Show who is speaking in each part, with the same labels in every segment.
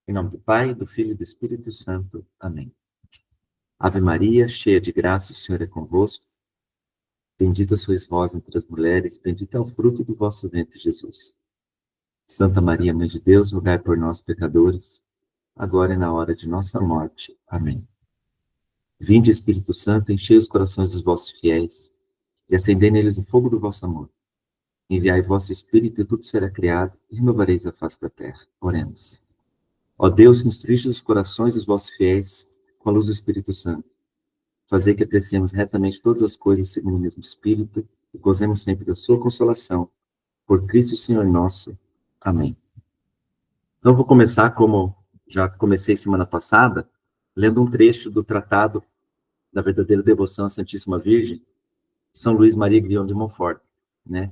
Speaker 1: Em nome do Pai, do Filho e do Espírito Santo. Amém. Ave Maria, cheia de graça, o Senhor é convosco. Bendita sois vós entre as mulheres, bendito é o fruto do vosso ventre, Jesus. Santa Maria, Mãe de Deus, rogai por nós, pecadores, agora e na hora de nossa morte. Amém. Vinde, Espírito Santo, enchei os corações dos vossos fiéis e acendei neles o fogo do vosso amor. Enviai vosso Espírito e tudo será criado e renovareis a face da terra. Oremos. Ó Deus, que instruíste os corações dos vossos fiéis com a luz do Espírito Santo, fazei que apreciemos retamente todas as coisas segundo o mesmo Espírito e gozemos sempre da sua consolação. Por Cristo Senhor nosso. Amém. Então vou começar, como já comecei semana passada, lendo um trecho do Tratado da Verdadeira Devoção à Santíssima Virgem, São Luís Maria Guion de Montfort, né?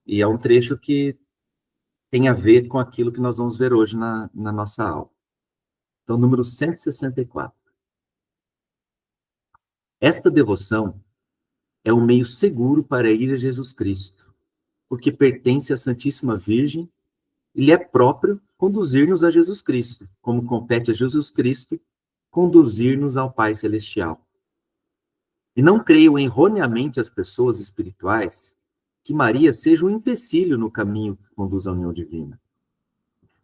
Speaker 1: E é um trecho que tem a ver com aquilo que nós vamos ver hoje na nossa aula. Então, número 164. Esta devoção é um meio seguro para ir a Jesus Cristo, porque pertence à Santíssima Virgem e lhe é próprio conduzir-nos a Jesus Cristo, como compete a Jesus Cristo conduzir-nos ao Pai Celestial. E não creio erroneamente as pessoas espirituais que Maria seja um empecilho no caminho que conduz à união divina.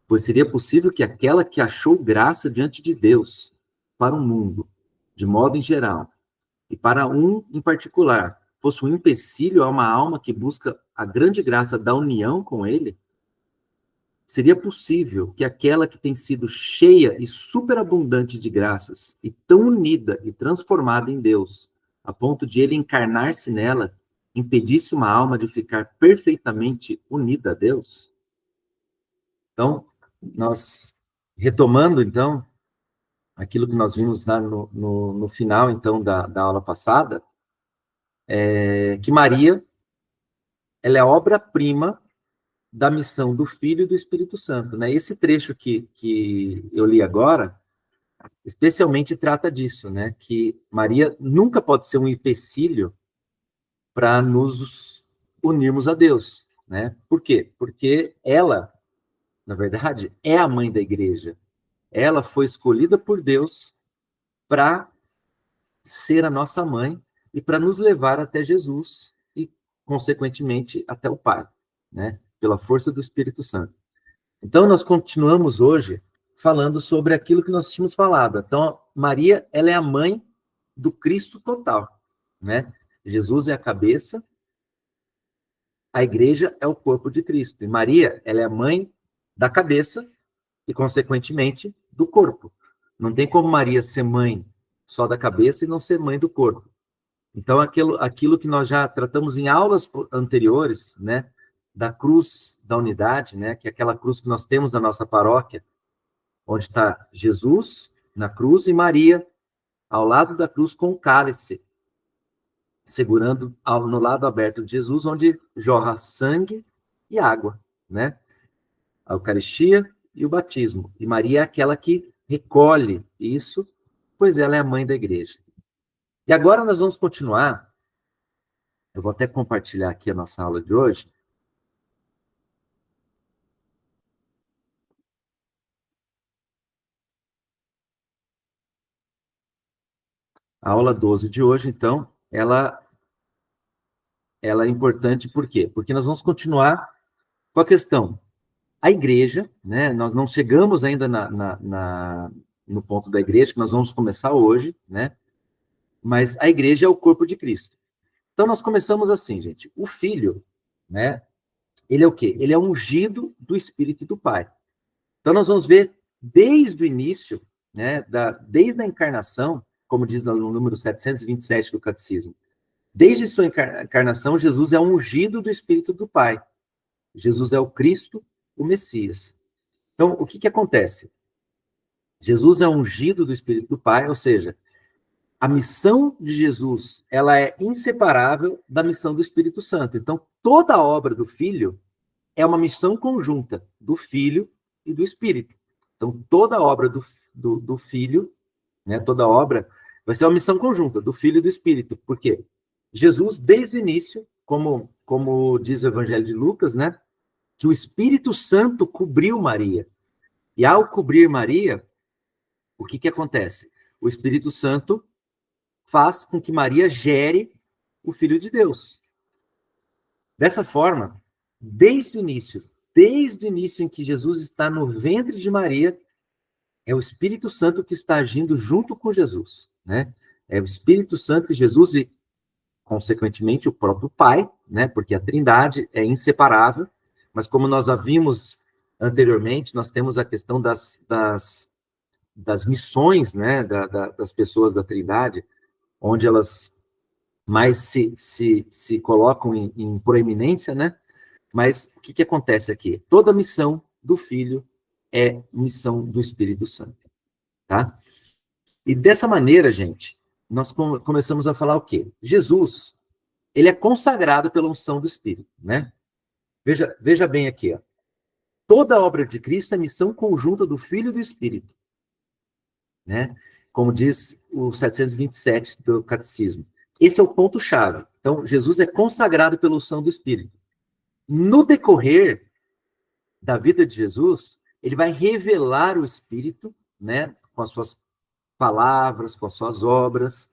Speaker 1: Pois seria possível que aquela que achou graça diante de Deus para o mundo, de modo em geral, e para um em particular, fosse um empecilho a uma alma que busca a grande graça da união com Ele? Seria possível que aquela que tem sido cheia e superabundante de graças, e tão unida e transformada em Deus, a ponto de Ele encarnar-se nela, impedisse uma alma de ficar perfeitamente unida a Deus? Então, nós, retomando, então, aquilo que nós vimos lá no final, então, da aula passada, que Maria, ela é a obra-prima da missão do Filho e do Espírito Santo, né? Esse trecho que eu li agora, especialmente trata disso, né? Que Maria nunca pode ser um empecilho para nos unirmos a Deus, né? Por quê? Porque ela, na verdade, é a mãe da igreja. Ela foi escolhida por Deus para ser a nossa mãe e para nos levar até Jesus e, consequentemente, até o Pai, né? Pela força do Espírito Santo. Então, nós continuamos hoje falando sobre aquilo que nós tínhamos falado. Então, Maria, ela é a mãe do Cristo total, né? Jesus é a cabeça, a igreja é o corpo de Cristo. E Maria, ela é a mãe da cabeça e, consequentemente, do corpo. Não tem como Maria ser mãe só da cabeça e não ser mãe do corpo. Então, aquilo que nós já tratamos em aulas anteriores, né, da cruz da unidade, né, que é aquela cruz que nós temos na nossa paróquia, onde está Jesus na cruz e Maria ao lado da cruz com o cálice, segurando no lado aberto de Jesus, onde jorra sangue e água, né? A Eucaristia e o batismo. E Maria é aquela que recolhe isso, pois ela é a mãe da igreja. E agora nós vamos continuar. Eu vou até compartilhar aqui a nossa aula de hoje. A aula 12 de hoje, então, ela é importante por quê? Porque nós vamos continuar com a questão. A igreja, né? Nós não chegamos ainda no ponto da igreja, que nós vamos começar hoje, né? Mas a igreja é o corpo de Cristo. Então, nós começamos assim, gente. O Filho, né? Ele é o quê? Ele é ungido do Espírito e do Pai. Então, nós vamos ver desde o início, né? Desde a encarnação, como diz no número 727 do Catecismo, desde sua encarnação, Jesus é ungido do Espírito do Pai. Jesus é o Cristo, o Messias. Então, o que acontece? Jesus é ungido do Espírito do Pai, ou seja, a missão de Jesus, ela é inseparável da missão do Espírito Santo. Então, toda a obra do Filho é uma missão conjunta do Filho e do Espírito. Então, toda a obra do Filho, né, toda a obra vai ser uma missão conjunta do Filho e do Espírito. Por quê? Jesus, desde o início, como diz o Evangelho de Lucas, né, que o Espírito Santo cobriu Maria. E ao cobrir Maria, o que acontece? O Espírito Santo faz com que Maria gere o Filho de Deus. Dessa forma, desde o início em que Jesus está no ventre de Maria, é o Espírito Santo que está agindo junto com Jesus, né? É o Espírito Santo e Jesus e, consequentemente, o próprio Pai, né? Porque a Trindade é inseparável, mas como nós já vimos anteriormente, nós temos a questão das missões, né? Das pessoas da Trindade, onde elas mais se colocam em proeminência, né? Mas o que acontece aqui? Toda missão do Filho é missão do Espírito Santo, tá? E dessa maneira, gente, nós começamos a falar o quê? Jesus, ele é consagrado pela unção do Espírito, né? Veja bem aqui, ó. Toda a obra de Cristo é missão conjunta do Filho e do Espírito, né? Como diz o 727 do Catecismo. Esse é o ponto-chave. Então, Jesus é consagrado pela unção do Espírito. No decorrer da vida de Jesus, ele vai revelar o Espírito, né? Com as suas palavras, com as suas obras.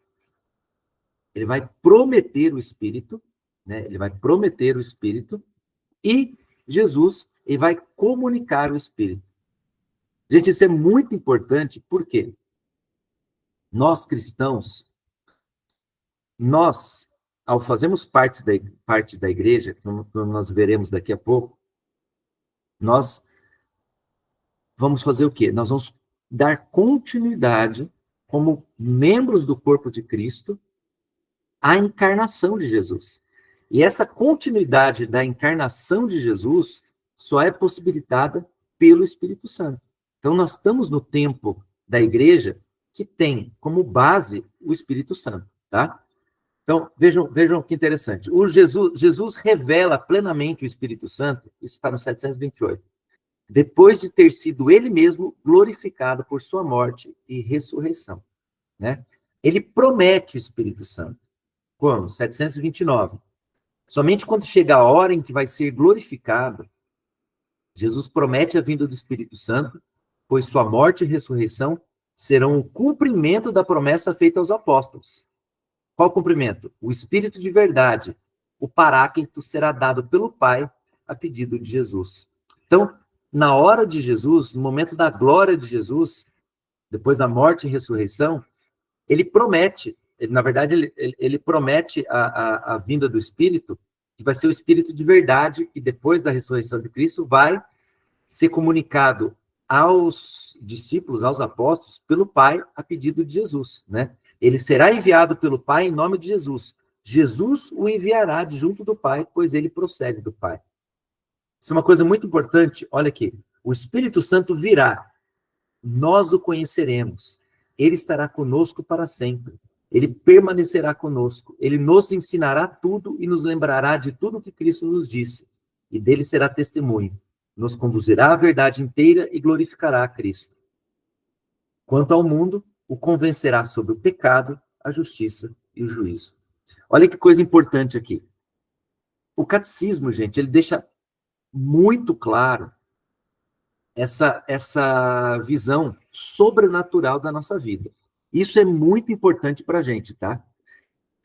Speaker 1: Ele vai prometer o Espírito, né? Ele vai prometer o Espírito e Jesus, ele vai comunicar o Espírito. Gente, isso é muito importante, porque nós cristãos, nós, ao fazermos parte da igreja, como nós veremos daqui a pouco, nós vamos fazer o quê? Nós vamos dar continuidade, como membros do corpo de Cristo, à encarnação de Jesus. E essa continuidade da encarnação de Jesus só é possibilitada pelo Espírito Santo. Então, nós estamos no tempo da igreja que tem como base o Espírito Santo, tá? Então, vejam que interessante. Jesus revela plenamente o Espírito Santo, isso está no 728, depois de ter sido ele mesmo glorificado por sua morte e ressurreição, né? Ele promete o Espírito Santo. Como? 729. Somente quando chega a hora em que vai ser glorificado, Jesus promete a vinda do Espírito Santo, pois sua morte e ressurreição serão o cumprimento da promessa feita aos apóstolos. Qual cumprimento? O Espírito de verdade, o Paráclito, será dado pelo Pai a pedido de Jesus. Então, na hora de Jesus, no momento da glória de Jesus, depois da morte e ressurreição, ele promete, ele promete a vinda do Espírito, que vai ser o Espírito de verdade, que depois da ressurreição de Cristo vai ser comunicado aos discípulos, aos apóstolos, pelo Pai, a pedido de Jesus, né? Ele será enviado pelo Pai em nome de Jesus. Jesus o enviará de junto do Pai, pois ele procede do Pai. Isso é uma coisa muito importante. Olha aqui. O Espírito Santo virá. Nós o conheceremos. Ele estará conosco para sempre. Ele permanecerá conosco. Ele nos ensinará tudo e nos lembrará de tudo que Cristo nos disse. E dele será testemunho. Nos conduzirá à verdade inteira e glorificará a Cristo. Quanto ao mundo, o convencerá sobre o pecado, a justiça e o juízo. Olha que coisa importante aqui. O catecismo, gente, ele deixa muito claro essa visão sobrenatural da nossa vida. Isso é muito importante para a gente, tá?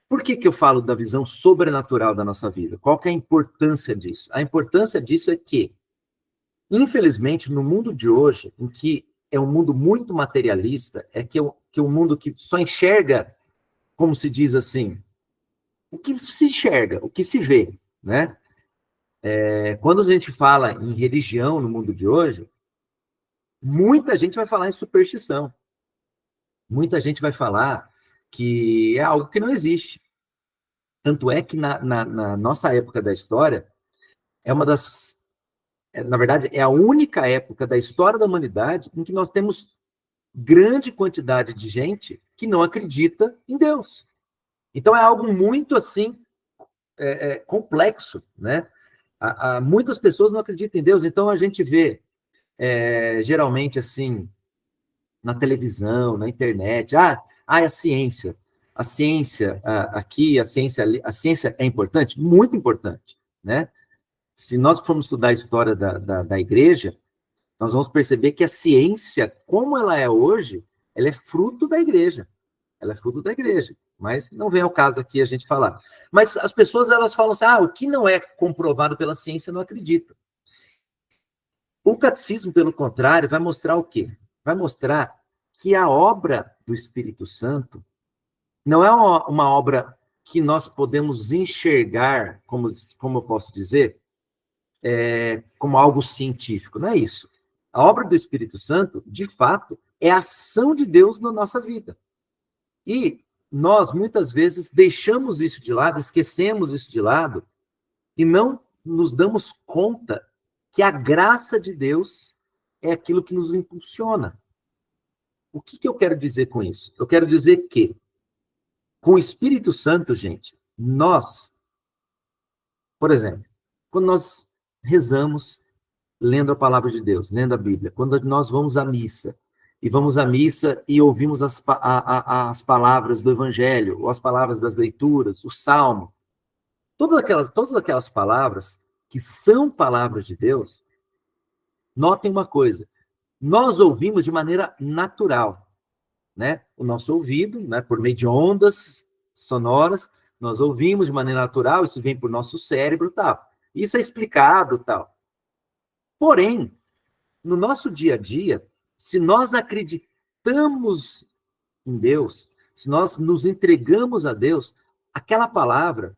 Speaker 1: Por que eu falo da visão sobrenatural da nossa vida? Qual que é a importância disso? A importância disso é que, infelizmente, no mundo de hoje, em que é um mundo muito materialista, que é um mundo que só enxerga, como se diz assim, o que se enxerga, o que se vê, né? Quando a gente fala em religião no mundo de hoje, muita gente vai falar em superstição. Muita gente vai falar que é algo que não existe. Tanto é que na nossa época da história, na verdade, é a única época da história da humanidade em que nós temos grande quantidade de gente que não acredita em Deus. Então é algo muito assim complexo, né? Muitas pessoas não acreditam em Deus, então a gente vê geralmente assim na televisão, na internet, é a ciência. A ciência aqui, a ciência ali. A ciência é importante? Muito importante, né? Se nós formos estudar a história da igreja, Nós vamos perceber que a ciência, como ela é hoje, ela é fruto da igreja. Ela é fruto da igreja. Mas não vem ao caso aqui a gente falar. Mas as pessoas, elas falam assim, o que não é comprovado pela ciência, eu não acredito. O catecismo, pelo contrário, vai mostrar o quê? Vai mostrar que a obra do Espírito Santo não é uma obra que nós podemos enxergar, como eu posso dizer, como algo científico. Não é isso. A obra do Espírito Santo, de fato, é a ação de Deus na nossa vida. E nós, muitas vezes, deixamos isso de lado, esquecemos isso de lado, e não nos damos conta que a graça de Deus é aquilo que nos impulsiona. O que eu quero dizer com isso? Eu quero dizer que, com o Espírito Santo, gente, nós, por exemplo, quando nós rezamos, lendo a palavra de Deus, lendo a Bíblia, quando nós vamos à missa e ouvimos as palavras do Evangelho, ou as palavras das leituras, o Salmo, todas aquelas palavras que são palavras de Deus, notem uma coisa, nós ouvimos de maneira natural, né? O nosso ouvido, né, por meio de ondas sonoras, nós ouvimos de maneira natural, isso vem por nosso cérebro, tal. Isso é explicado, tal. Porém, no nosso dia a dia, se nós acreditamos em Deus, se nós nos entregamos a Deus, aquela palavra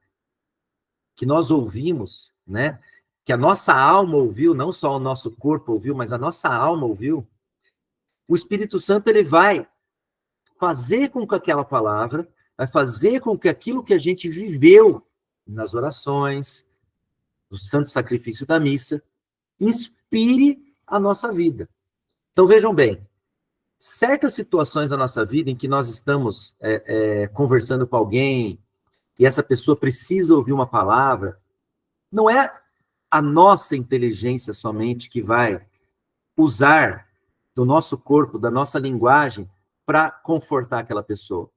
Speaker 1: que nós ouvimos, né, que a nossa alma ouviu, não só o nosso corpo ouviu, mas a nossa alma ouviu, o Espírito Santo ele vai fazer com que aquela palavra, vai fazer com que aquilo que a gente viveu nas orações, no santo sacrifício da missa, inspire a nossa vida. Então, vejam bem, certas situações da nossa vida em que nós estamos conversando com alguém e essa pessoa precisa ouvir uma palavra, não é a nossa inteligência somente que vai usar do nosso corpo, da nossa linguagem, para confortar aquela pessoa.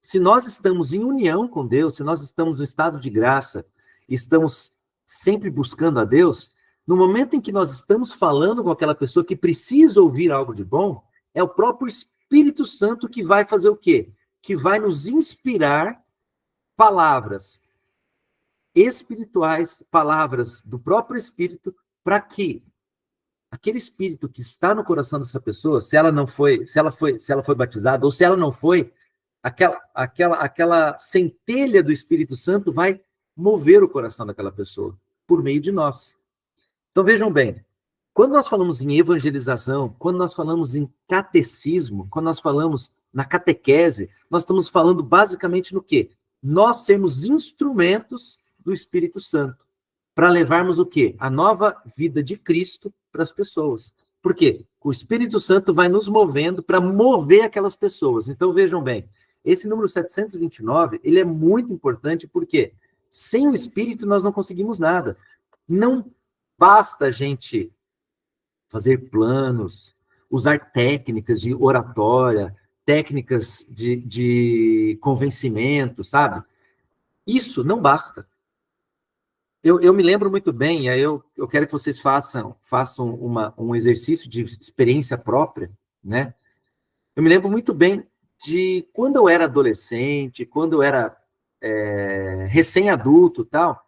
Speaker 1: Se nós estamos em união com Deus, se nós estamos no estado de graça, estamos sempre buscando a Deus, no momento em que nós estamos falando com aquela pessoa que precisa ouvir algo de bom, é o próprio Espírito Santo que vai fazer o quê? Que vai nos inspirar palavras espirituais, palavras do próprio Espírito, para que aquele Espírito que está no coração dessa pessoa, se ela foi batizada, ou se ela não foi, aquela centelha do Espírito Santo vai mover o coração daquela pessoa, por meio de nós. Então, vejam bem, quando nós falamos em evangelização, quando nós falamos em catecismo, quando nós falamos na catequese, nós estamos falando basicamente no quê? Nós sermos instrumentos do Espírito Santo, para levarmos o quê? A nova vida de Cristo para as pessoas. Por quê? O Espírito Santo vai nos movendo para mover aquelas pessoas. Então, vejam bem, esse número 729, ele é muito importante, porque sem o Espírito nós não conseguimos nada. Não basta a gente fazer planos, usar técnicas de oratória, técnicas de convencimento, sabe? Isso não basta. Eu me lembro muito bem, e aí eu quero que vocês façam um exercício de experiência própria, né? Eu me lembro muito bem de quando eu era adolescente, quando eu era recém-adulto e tal.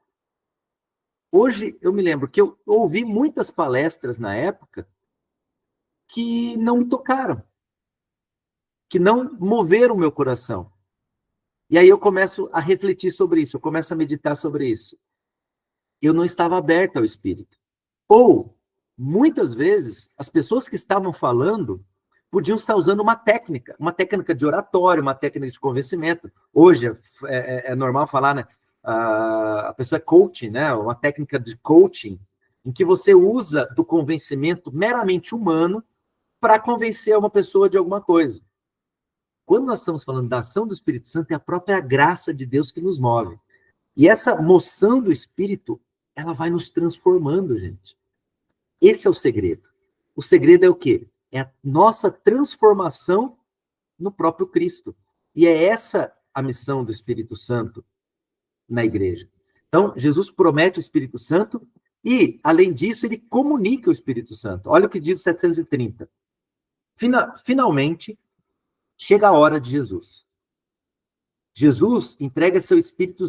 Speaker 1: Hoje eu me lembro que eu ouvi muitas palestras na época que não me tocaram, que não moveram o meu coração. E aí eu começo a refletir sobre isso, eu começo a meditar sobre isso. Eu não estava aberto ao Espírito. Ou, muitas vezes, as pessoas que estavam falando podiam estar usando uma técnica de oratório, uma técnica de convencimento. Hoje é normal falar, né? A pessoa é coaching, né? Uma técnica de coaching, em que você usa do convencimento meramente humano para convencer uma pessoa de alguma coisa. Quando nós estamos falando da ação do Espírito Santo, é a própria graça de Deus que nos move. E essa moção do Espírito, ela vai nos transformando, gente. Esse é o segredo. O segredo é o quê? É a nossa transformação no próprio Cristo. E é essa a missão do Espírito Santo na igreja. Então, Jesus promete o Espírito Santo E, além disso, ele comunica o Espírito Santo. Olha o que diz o 730. Finalmente, chega a hora de Jesus. Jesus entrega seu espírito,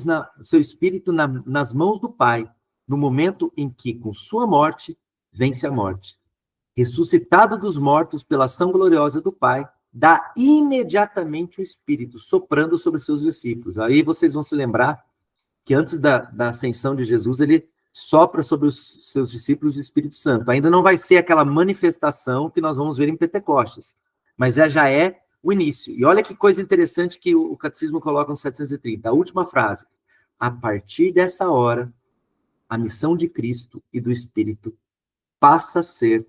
Speaker 1: nas mãos do Pai, no momento em que, com sua morte, vence a morte. Ressuscitado dos mortos pela ação gloriosa do Pai, dá imediatamente o Espírito, soprando sobre seus discípulos. Aí vocês vão se lembrar que antes da ascensão de Jesus, ele sopra sobre os seus discípulos o Espírito Santo. Ainda não vai ser aquela manifestação que nós vamos ver em Pentecostes, mas já é o início. E olha que coisa interessante que o Catecismo coloca no 730, a última frase. A partir dessa hora, a missão de Cristo e do Espírito passa a ser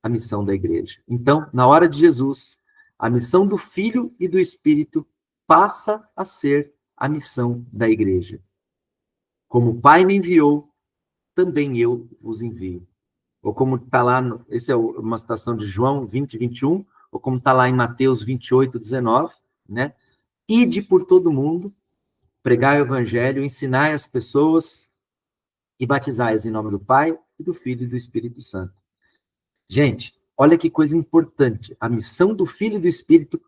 Speaker 1: a missão da igreja. Então, na hora de Jesus, a missão do Filho e do Espírito passa a ser a missão da igreja. Como o Pai me enviou, também eu vos envio. Ou como está lá, essa é uma citação de João 20, 21, ou como está lá em Mateus 28, 19, né? Ide por todo mundo, pregai o evangelho, ensinai as pessoas e batizai-as em nome do Pai, e do Filho e do Espírito Santo. Gente, olha que coisa importante. A missão do Filho e do Espírito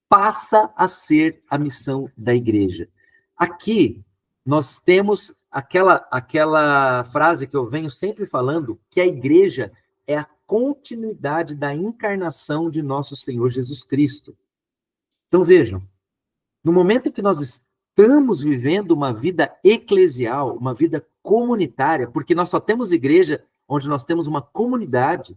Speaker 1: passa a ser a missão da igreja. Aqui, nós temos aquela frase que eu venho sempre falando, que a igreja é a continuidade da encarnação de nosso Senhor Jesus Cristo. Então, vejam, no momento em que nós estamos vivendo uma vida eclesial, uma vida comunitária, porque nós só temos igreja onde nós temos uma comunidade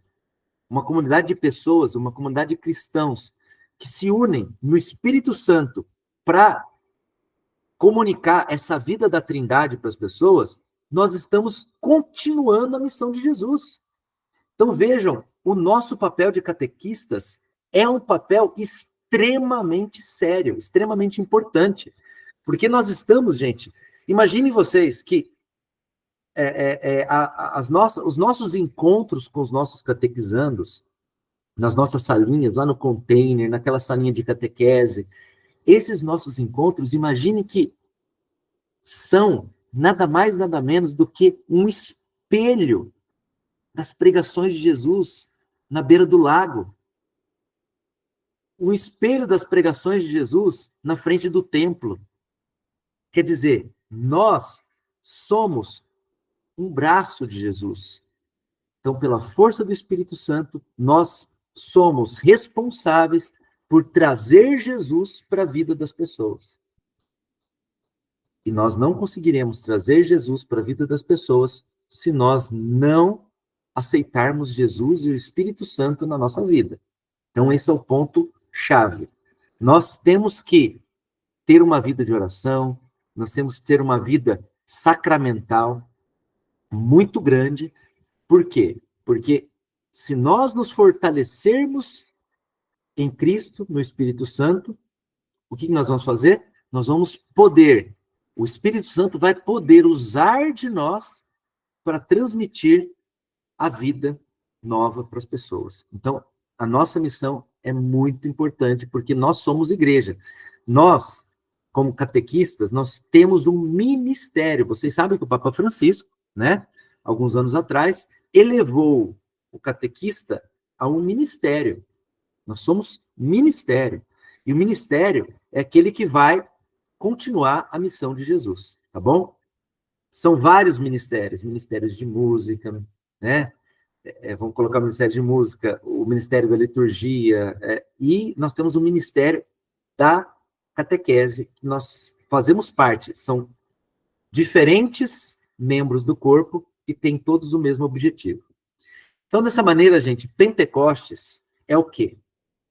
Speaker 1: de pessoas, uma comunidade de cristãos que se unem no Espírito Santo para comunicar essa vida da Trindade para as pessoas, nós estamos continuando a missão de Jesus. Então vejam, o nosso papel de catequistas é um papel extremamente sério, extremamente importante, porque nós estamos, gente, imaginem vocês que os nossos encontros com os nossos catequizandos, nas nossas salinhas, lá no container, naquela salinha de catequese, esses nossos encontros, imagine que são nada mais, nada menos do que um espelho das pregações de Jesus na beira do lago. Um espelho das pregações de Jesus na frente do templo. Quer dizer, nós somos um braço de Jesus. Então, pela força do Espírito Santo, nós somos responsáveis por trazer Jesus para a vida das pessoas. E nós não conseguiremos trazer Jesus para a vida das pessoas se nós não aceitarmos Jesus e o Espírito Santo na nossa vida. Então, esse é o ponto-chave. Nós temos que ter uma vida de oração, nós temos que ter uma vida sacramental muito grande. Por quê? Porque se nós nos fortalecermos em Cristo, no Espírito Santo, o que nós vamos fazer? Nós vamos poder, o Espírito Santo vai poder usar de nós para transmitir a vida nova para as pessoas. Então, a nossa missão é muito importante, porque nós somos igreja. Nós, como catequistas, nós temos um ministério. Vocês sabem que o Papa Francisco, né, alguns anos atrás, elevou o catequista a um ministério. Nós somos ministério. E o ministério é aquele que vai continuar a missão de Jesus, tá bom? São vários ministérios, ministérios de música, né? Vamos colocar o Ministério de Música, o Ministério da Liturgia, e nós temos o Ministério da Catequese, que nós fazemos parte. São diferentes membros do corpo e têm todos o mesmo objetivo. Então, dessa maneira, gente, Pentecostes é o quê?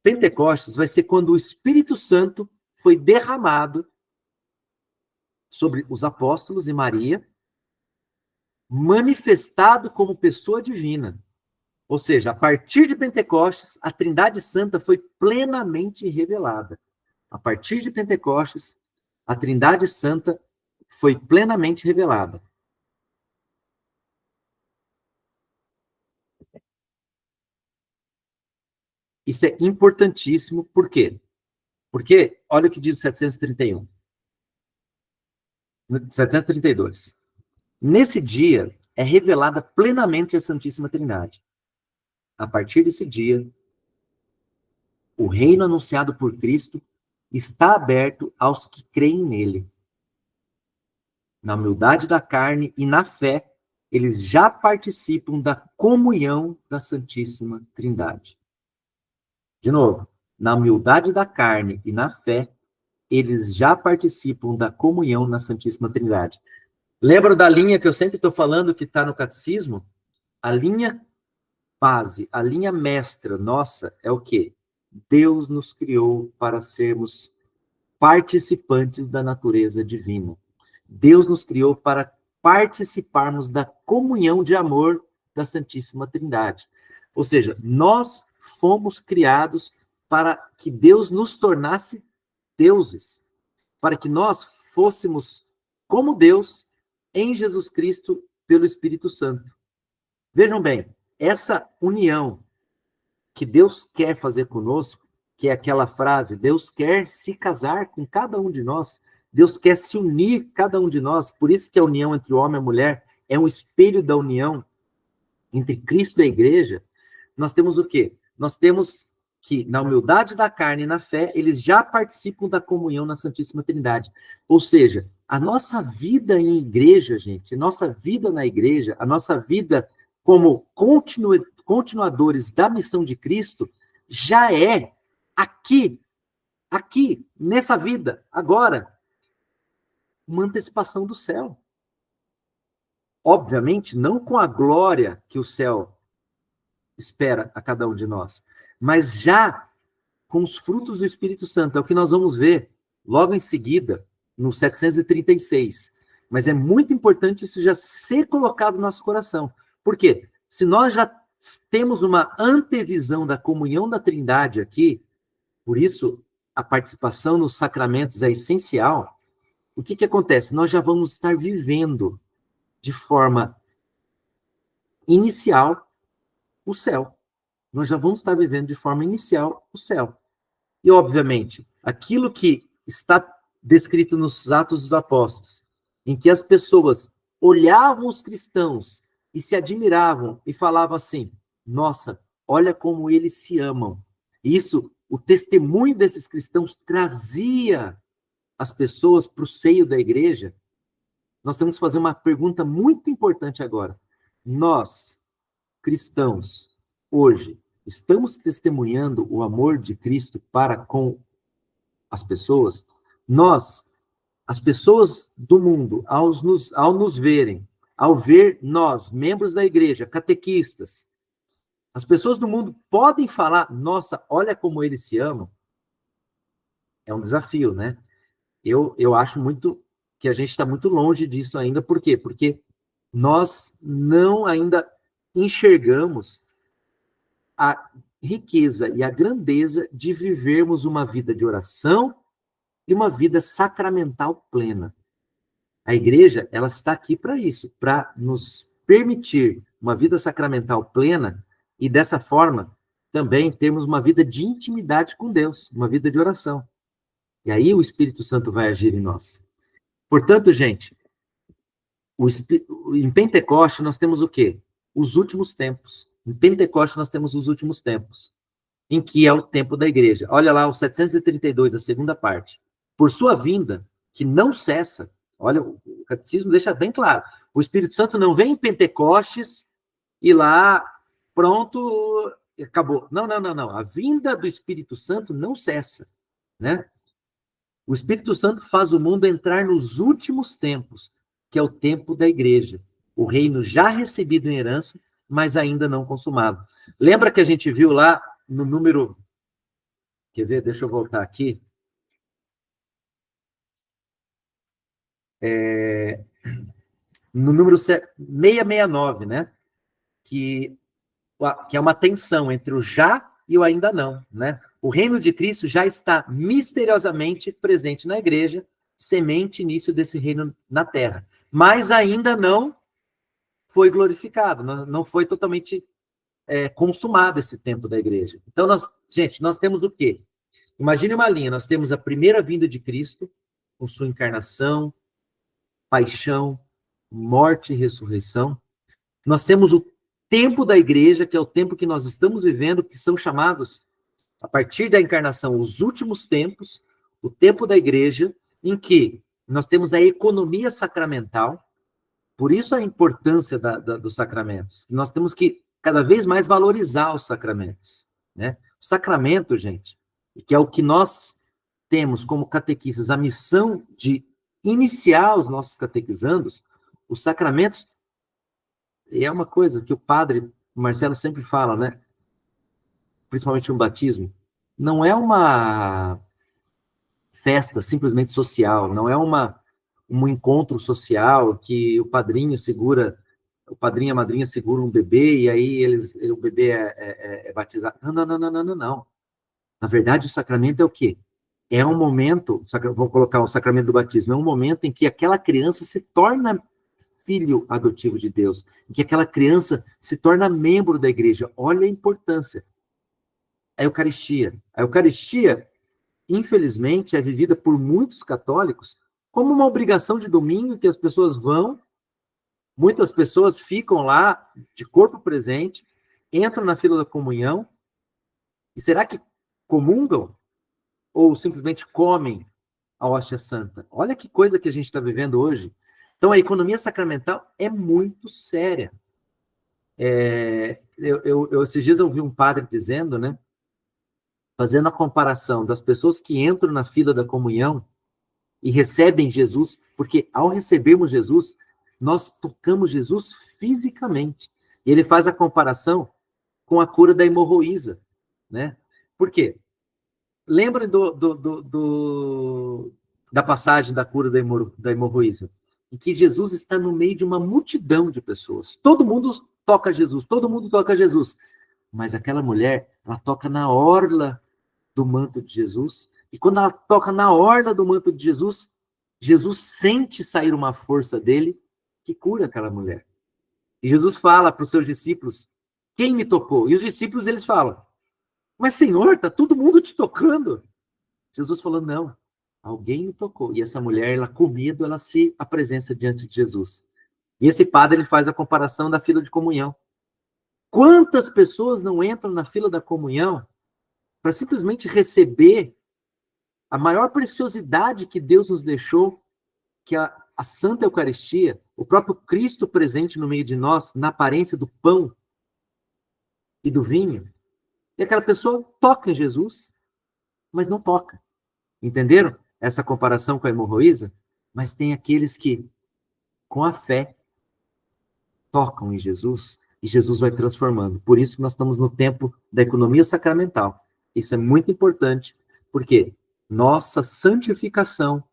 Speaker 1: Pentecostes vai ser quando o Espírito Santo foi derramado sobre os apóstolos e Maria, manifestado como pessoa divina. Ou seja, a partir de Pentecostes, a Trindade Santa foi plenamente revelada. A partir de Pentecostes, a Trindade Santa foi plenamente revelada. Isso é importantíssimo, por quê? Porque, olha o que diz o 732. Nesse dia, é revelada plenamente a Santíssima Trindade. A partir desse dia, o reino anunciado por Cristo está aberto aos que creem nele. Na humildade da carne e na fé, eles já participam da comunhão da Santíssima Trindade. De novo, na humildade da carne e na fé, eles já participam da comunhão na Santíssima Trindade. Lembra da linha que eu sempre estou falando que está no catecismo? A linha base, a linha mestra nossa é o quê? Deus nos criou para sermos participantes da natureza divina. Deus nos criou para participarmos da comunhão de amor da Santíssima Trindade. Ou seja, nós fomos criados para que Deus nos tornasse deuses, para que nós fôssemos como Deus em Jesus Cristo pelo Espírito Santo. Vejam bem, essa união que Deus quer fazer conosco, que é aquela frase, Deus quer se casar com cada um de nós, Deus quer se unir cada um de nós, por isso que a união entre o homem e a mulher é um espelho da união entre Cristo e a igreja. Nós temos o quê? Nós temos que, na humildade da carne e na fé, eles já participam da comunhão na Santíssima Trindade. Ou seja, a nossa vida em igreja, gente, a nossa vida na igreja, a nossa vida como continuadores da missão de Cristo, já é aqui, nessa vida, agora, uma antecipação do céu. Obviamente, não com a glória que o céu espera a cada um de nós, mas já com os frutos do Espírito Santo. É o que nós vamos ver logo em seguida, no 736. Mas é muito importante isso já ser colocado no nosso coração. Por quê? Se nós já temos uma antevisão da comunhão da Trindade aqui, por isso a participação nos sacramentos é essencial, o que acontece? Nós já vamos estar vivendo de forma inicial o céu. Nós já vamos estar vivendo de forma inicial o céu. E, obviamente, aquilo que está descrito nos Atos dos Apóstolos, em que as pessoas olhavam os cristãos e se admiravam e falavam assim, nossa, olha como eles se amam. Isso, o testemunho desses cristãos trazia as pessoas para o seio da igreja. Nós temos que fazer uma pergunta muito importante agora. Nós, cristãos, hoje, estamos testemunhando o amor de Cristo para com as pessoas? Nós, as pessoas do mundo, ao nos verem, ao ver nós, membros da igreja, catequistas, as pessoas do mundo podem falar, nossa, olha como eles se amam? É um desafio, né? Eu acho muito que a gente está muito longe disso ainda. Por quê? Porque nós não ainda enxergamos a riqueza e a grandeza de vivermos uma vida de oração e uma vida sacramental plena. A igreja, ela está aqui para isso, para nos permitir uma vida sacramental plena e, dessa forma, também termos uma vida de intimidade com Deus, uma vida de oração. E aí o Espírito Santo vai agir em nós. Portanto, gente, em Pentecoste nós temos o quê? Os últimos tempos. Em Pentecoste nós temos os últimos tempos, em que é o tempo da igreja. Olha lá, o 732, a segunda parte. Por sua vinda, que não cessa, olha, o catecismo deixa bem claro, o Espírito Santo não vem em Pentecostes e lá, pronto, acabou. Não. A vinda do Espírito Santo não cessa, né? O Espírito Santo faz o mundo entrar nos últimos tempos, que é o tempo da igreja. O reino já recebido em herança, mas ainda não consumado. Lembra que a gente viu lá no número... Quer ver? Deixa eu voltar aqui. No número 669, né? Que é uma tensão entre o já e o ainda não, né? O reino de Cristo já está misteriosamente presente na igreja, semente início desse reino na terra. Mas ainda não foi glorificado, não foi totalmente consumado esse tempo da igreja. Então, nós temos o quê? Imagine uma linha, nós temos a primeira vinda de Cristo, com sua encarnação, paixão, morte e ressurreição. Nós temos o tempo da igreja, que é o tempo que nós estamos vivendo, que são chamados, a partir da encarnação, os últimos tempos, o tempo da igreja, em que nós temos a economia sacramental, por isso a importância dos sacramentos. Nós temos que cada vez mais valorizar os sacramentos, né? O sacramento, gente, que é o que nós temos como catequistas, a missão de iniciar os nossos catequizandos, os sacramentos, é uma coisa que o padre Marcelo sempre fala, né? Principalmente no batismo, não é uma festa simplesmente social, não é um encontro social que o padrinho e a madrinha seguram um bebê e aí o bebê é batizado. Não, não, não, não, não, não, não. Na verdade, o sacramento é o quê? É um momento, vou colocar o sacramento do batismo, é um momento em que aquela criança se torna filho adotivo de Deus, em que aquela criança se torna membro da igreja. Olha a importância. A Eucaristia. A Eucaristia, infelizmente, é vivida por muitos católicos como uma obrigação de domingo que as pessoas vão, muitas pessoas ficam lá de corpo presente, entram na fila da comunhão, e será que comungam? Ou simplesmente comem a hóstia santa? Olha que coisa que a gente está vivendo hoje. Então, a economia sacramental é muito séria. Esses dias eu ouvi um padre dizendo, né, fazendo a comparação das pessoas que entram na fila da comunhão e recebem Jesus, porque ao recebermos Jesus, nós tocamos Jesus fisicamente. E ele faz a comparação com a cura da hemorroísa, né? Por quê? Lembrem da passagem da cura da hemorroísa, em que Jesus está no meio de uma multidão de pessoas. Todo mundo toca Jesus, todo mundo toca Jesus. Mas aquela mulher, ela toca na orla do manto de Jesus, e quando ela toca na orla do manto de Jesus, Jesus sente sair uma força dele que cura aquela mulher. E Jesus fala para os seus discípulos, quem me tocou? E os discípulos, eles falam, mas Senhor, está todo mundo te tocando. Jesus falou, não, alguém me tocou. E essa mulher, ela com medo, ela se apresenta diante de Jesus. E esse padre, ele faz a comparação da fila de comunhão. Quantas pessoas não entram na fila da comunhão para simplesmente receber a maior preciosidade que Deus nos deixou, que é a Santa Eucaristia, o próprio Cristo presente no meio de nós, na aparência do pão e do vinho. E aquela pessoa toca em Jesus, mas não toca. Entenderam essa comparação com a hemorroísa? Mas tem aqueles que, com a fé, tocam em Jesus, e Jesus vai transformando. Por isso que nós estamos no tempo da economia sacramental. Isso é muito importante, porque nossa santificação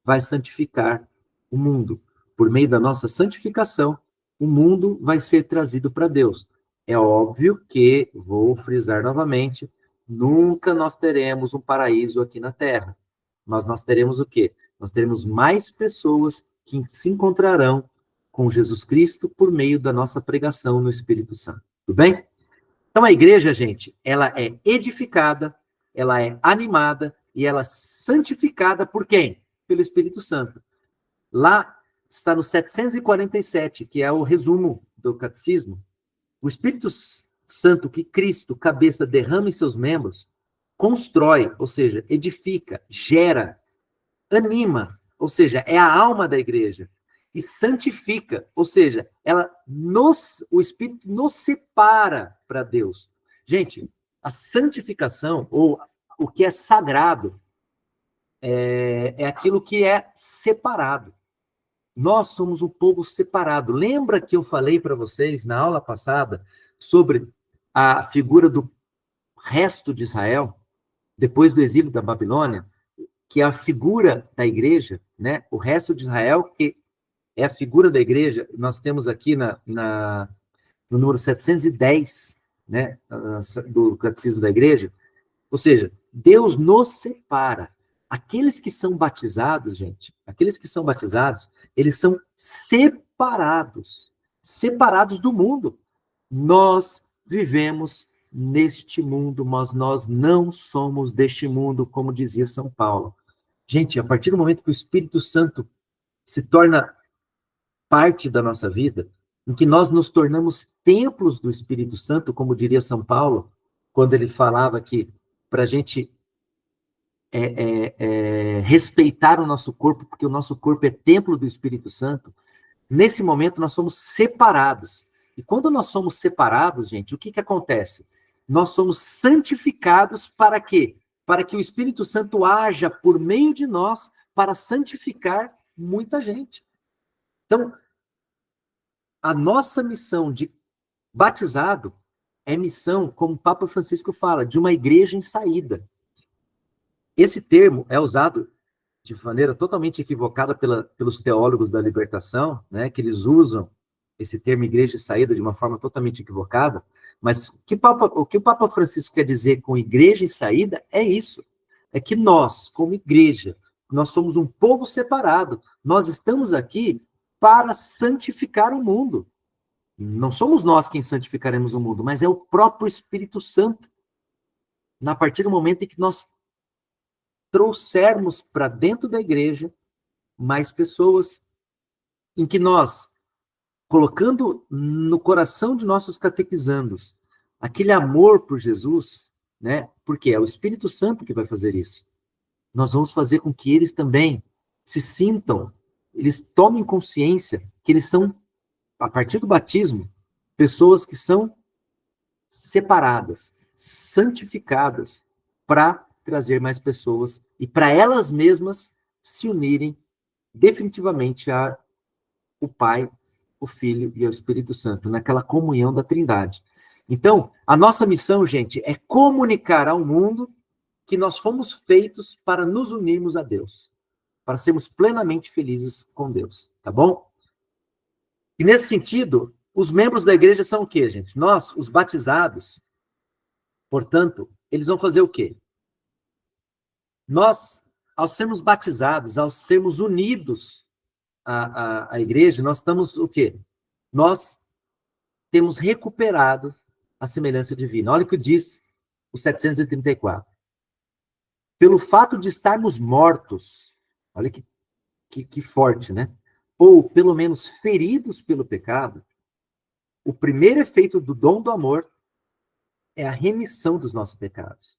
Speaker 1: vai santificar o mundo. Por meio da nossa santificação, o mundo vai ser trazido para Deus. É óbvio que, vou frisar novamente, nunca nós teremos um paraíso aqui na Terra. Mas nós teremos o quê? Nós teremos mais pessoas que se encontrarão com Jesus Cristo por meio da nossa pregação no Espírito Santo. Tudo bem? Então a igreja, gente, ela é edificada, ela é animada e ela é santificada por quem? Pelo Espírito Santo. Lá está no 747, que é o resumo do catecismo. O Espírito Santo que Cristo, cabeça, derrama em seus membros, constrói, ou seja, edifica, gera, anima, ou seja, é a alma da igreja, e santifica, ou seja, o Espírito nos separa para Deus. Gente, a santificação, ou o que é sagrado, é aquilo que é separado. Nós somos um povo separado. Lembra que eu falei para vocês na aula passada sobre a figura do resto de Israel, depois do exílio da Babilônia, que é a figura da igreja, né? O resto de Israel, que é a figura da igreja, nós temos aqui no número 710, né, do Catecismo da Igreja, ou seja, Deus nos separa. Aqueles que são batizados, gente, aqueles que são batizados, eles são separados do mundo. Nós vivemos neste mundo, mas nós não somos deste mundo, como dizia São Paulo. Gente, a partir do momento que o Espírito Santo se torna parte da nossa vida, em que nós nos tornamos templos do Espírito Santo, como diria São Paulo, quando ele falava que para a gente respeitar o nosso corpo, porque o nosso corpo é templo do Espírito Santo, nesse momento nós somos separados. E quando nós somos separados, gente, o que, que acontece? Nós somos santificados para quê? Para que o Espírito Santo haja por meio de nós para santificar muita gente. Então, a nossa missão de batizado é missão, como o Papa Francisco fala, de uma igreja em saída. Esse termo é usado de maneira totalmente equivocada pelos teólogos da libertação, né, que eles usam esse termo igreja em saída de uma forma totalmente equivocada, mas o que o Papa Francisco quer dizer com igreja em saída é isso, é que nós, como igreja, nós somos um povo separado, nós estamos aqui para santificar o mundo. Não somos nós quem santificaremos o mundo, mas é o próprio Espírito Santo. A partir do momento em que nós trouxermos para dentro da igreja mais pessoas, em que nós, colocando no coração de nossos catequizandos aquele amor por Jesus, né? Porque é o Espírito Santo que vai fazer isso. Nós vamos fazer com que eles também se sintam, eles tomem consciência que eles são, a partir do batismo, pessoas que são separadas, santificadas, para trazer mais pessoas e para elas mesmas se unirem definitivamente ao Pai, o Filho e ao Espírito Santo, naquela comunhão da Trindade. Então, a nossa missão, gente, é comunicar ao mundo que nós fomos feitos para nos unirmos a Deus, para sermos plenamente felizes com Deus, tá bom? E nesse sentido, os membros da igreja são o quê, gente? Nós, os batizados, portanto, eles vão fazer o quê? Nós, ao sermos batizados, ao sermos unidos à igreja, nós estamos o quê? Nós temos recuperado a semelhança divina. Olha o que diz o 734. Pelo fato de estarmos mortos, olha que forte, né? Ou, pelo menos, feridos pelo pecado, o primeiro efeito do dom do amor é a remissão dos nossos pecados.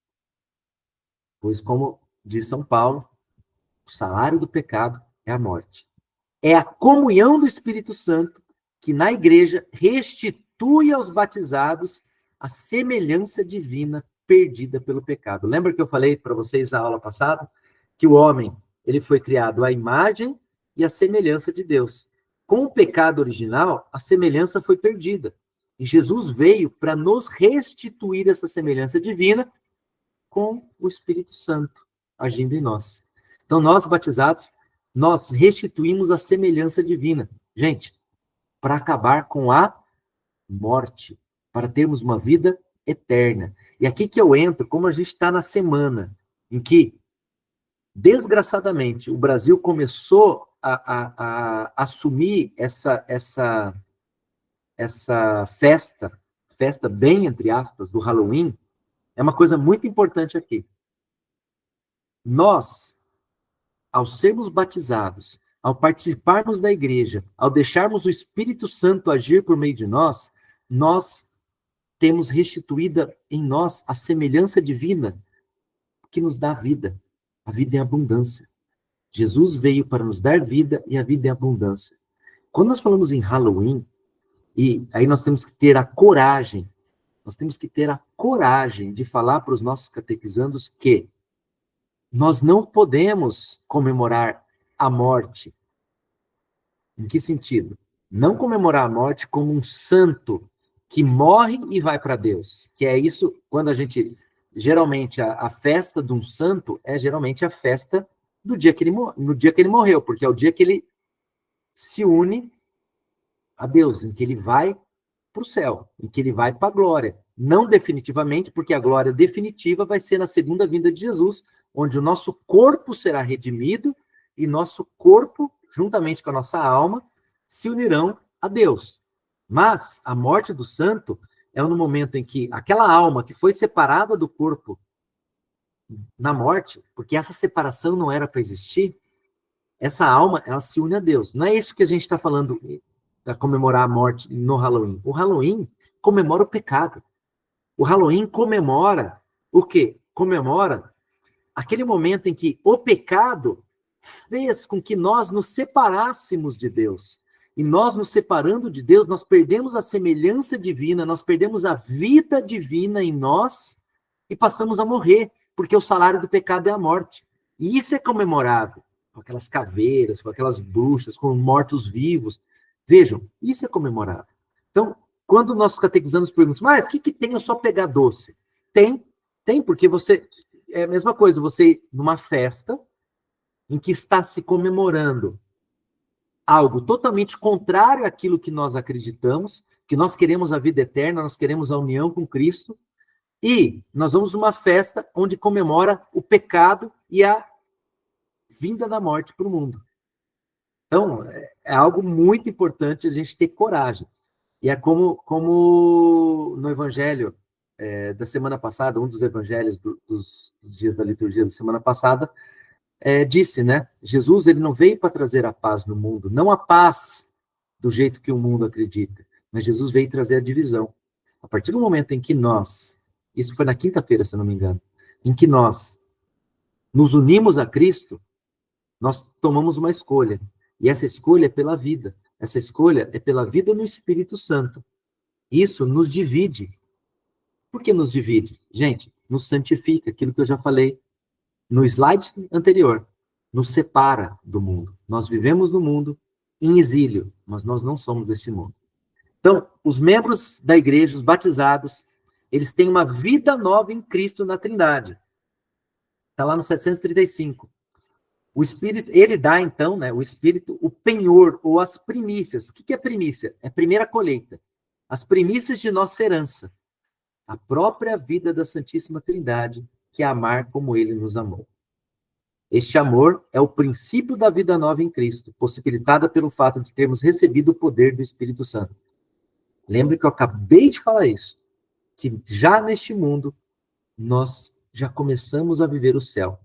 Speaker 1: Pois, como diz São Paulo, o salário do pecado é a morte. É a comunhão do Espírito Santo que, na igreja, restitui aos batizados a semelhança divina perdida pelo pecado. Lembra que eu falei para vocês na aula passada? Que o homem, ele foi criado à imagem e à semelhança de Deus. Com o pecado original, a semelhança foi perdida. E Jesus veio para nos restituir essa semelhança divina com o Espírito Santo agindo em nós. Então, nós batizados, nós restituímos a semelhança divina. Gente, para acabar com a morte, para termos uma vida eterna. E aqui que eu entro, como a gente está na semana em que, desgraçadamente, o Brasil começou a assumir essa festa bem, entre aspas, do Halloween, é uma coisa muito importante aqui. Nós, ao sermos batizados, ao participarmos da igreja, ao deixarmos o Espírito Santo agir por meio de nós, nós temos restituída em nós a semelhança divina que nos dá a vida em abundância. Jesus veio para nos dar vida e a vida em abundância. Quando nós falamos em Halloween, e aí nós temos que ter a coragem de falar para os nossos catequizandos que nós não podemos comemorar a morte. Em que sentido? Não comemorar a morte como um santo que morre e vai para Deus. Que é isso, quando a gente... Geralmente, a festa de um santo é geralmente a festa do dia que no dia que ele morreu, porque é o dia que ele se une a Deus, em que ele vai para o céu, em que ele vai para a glória. Não definitivamente, porque a glória definitiva vai ser na segunda vinda de Jesus, onde o nosso corpo será redimido e nosso corpo, juntamente com a nossa alma, se unirão a Deus. Mas a morte do santo é no momento em que aquela alma que foi separada do corpo na morte, porque essa separação não era para existir, essa alma, ela se une a Deus. Não é isso que a gente está falando a comemorar a morte no Halloween? O Halloween comemora o pecado. O Halloween comemora o quê? Comemora aquele momento em que o pecado fez com que nós nos separássemos de Deus. E nós nos separando de Deus, nós perdemos a semelhança divina, nós perdemos a vida divina em nós e passamos a morrer, porque o salário do pecado é a morte. E isso é comemorado com aquelas caveiras, com aquelas bruxas, com mortos-vivos. Vejam, isso é comemorado. Então, quando nossos catequizandos perguntam, mas o que tem eu só pegar doce? Tem, porque você... É a mesma coisa, você, numa festa, em que está se comemorando algo totalmente contrário àquilo que nós acreditamos, que nós queremos a vida eterna, nós queremos a união com Cristo, e nós vamos numa festa onde comemora o pecado e a vinda da morte para o mundo. Então, é algo muito importante a gente ter coragem. E é como no evangelho da semana passada, um dos evangelhos dos dias da liturgia da semana passada, disse, né? Jesus, ele não veio para trazer a paz no mundo, não a paz do jeito que o mundo acredita, mas Jesus veio trazer a divisão. A partir do momento em que nós, isso foi na quinta-feira, se eu não me engano, em que nós nos unimos a Cristo, nós tomamos uma escolha. E essa escolha é pela vida. Essa escolha é pela vida no Espírito Santo. Isso nos divide. Por que nos divide? Gente, nos santifica, aquilo que eu já falei no slide anterior, nos separa do mundo. Nós vivemos no mundo em exílio, mas nós não somos deste mundo. Então, os membros da igreja, os batizados, eles têm uma vida nova em Cristo na Trindade. Está lá no 735. O Espírito, ele dá, então, né, o Espírito, o penhor, ou as primícias. O que é primícia? É a primeira colheita. As primícias de nossa herança. A própria vida da Santíssima Trindade, que é amar como ele nos amou. Este amor é o princípio da vida nova em Cristo, possibilitada pelo fato de termos recebido o poder do Espírito Santo. Lembre que eu acabei de falar isso, que já neste mundo nós já começamos a viver o céu.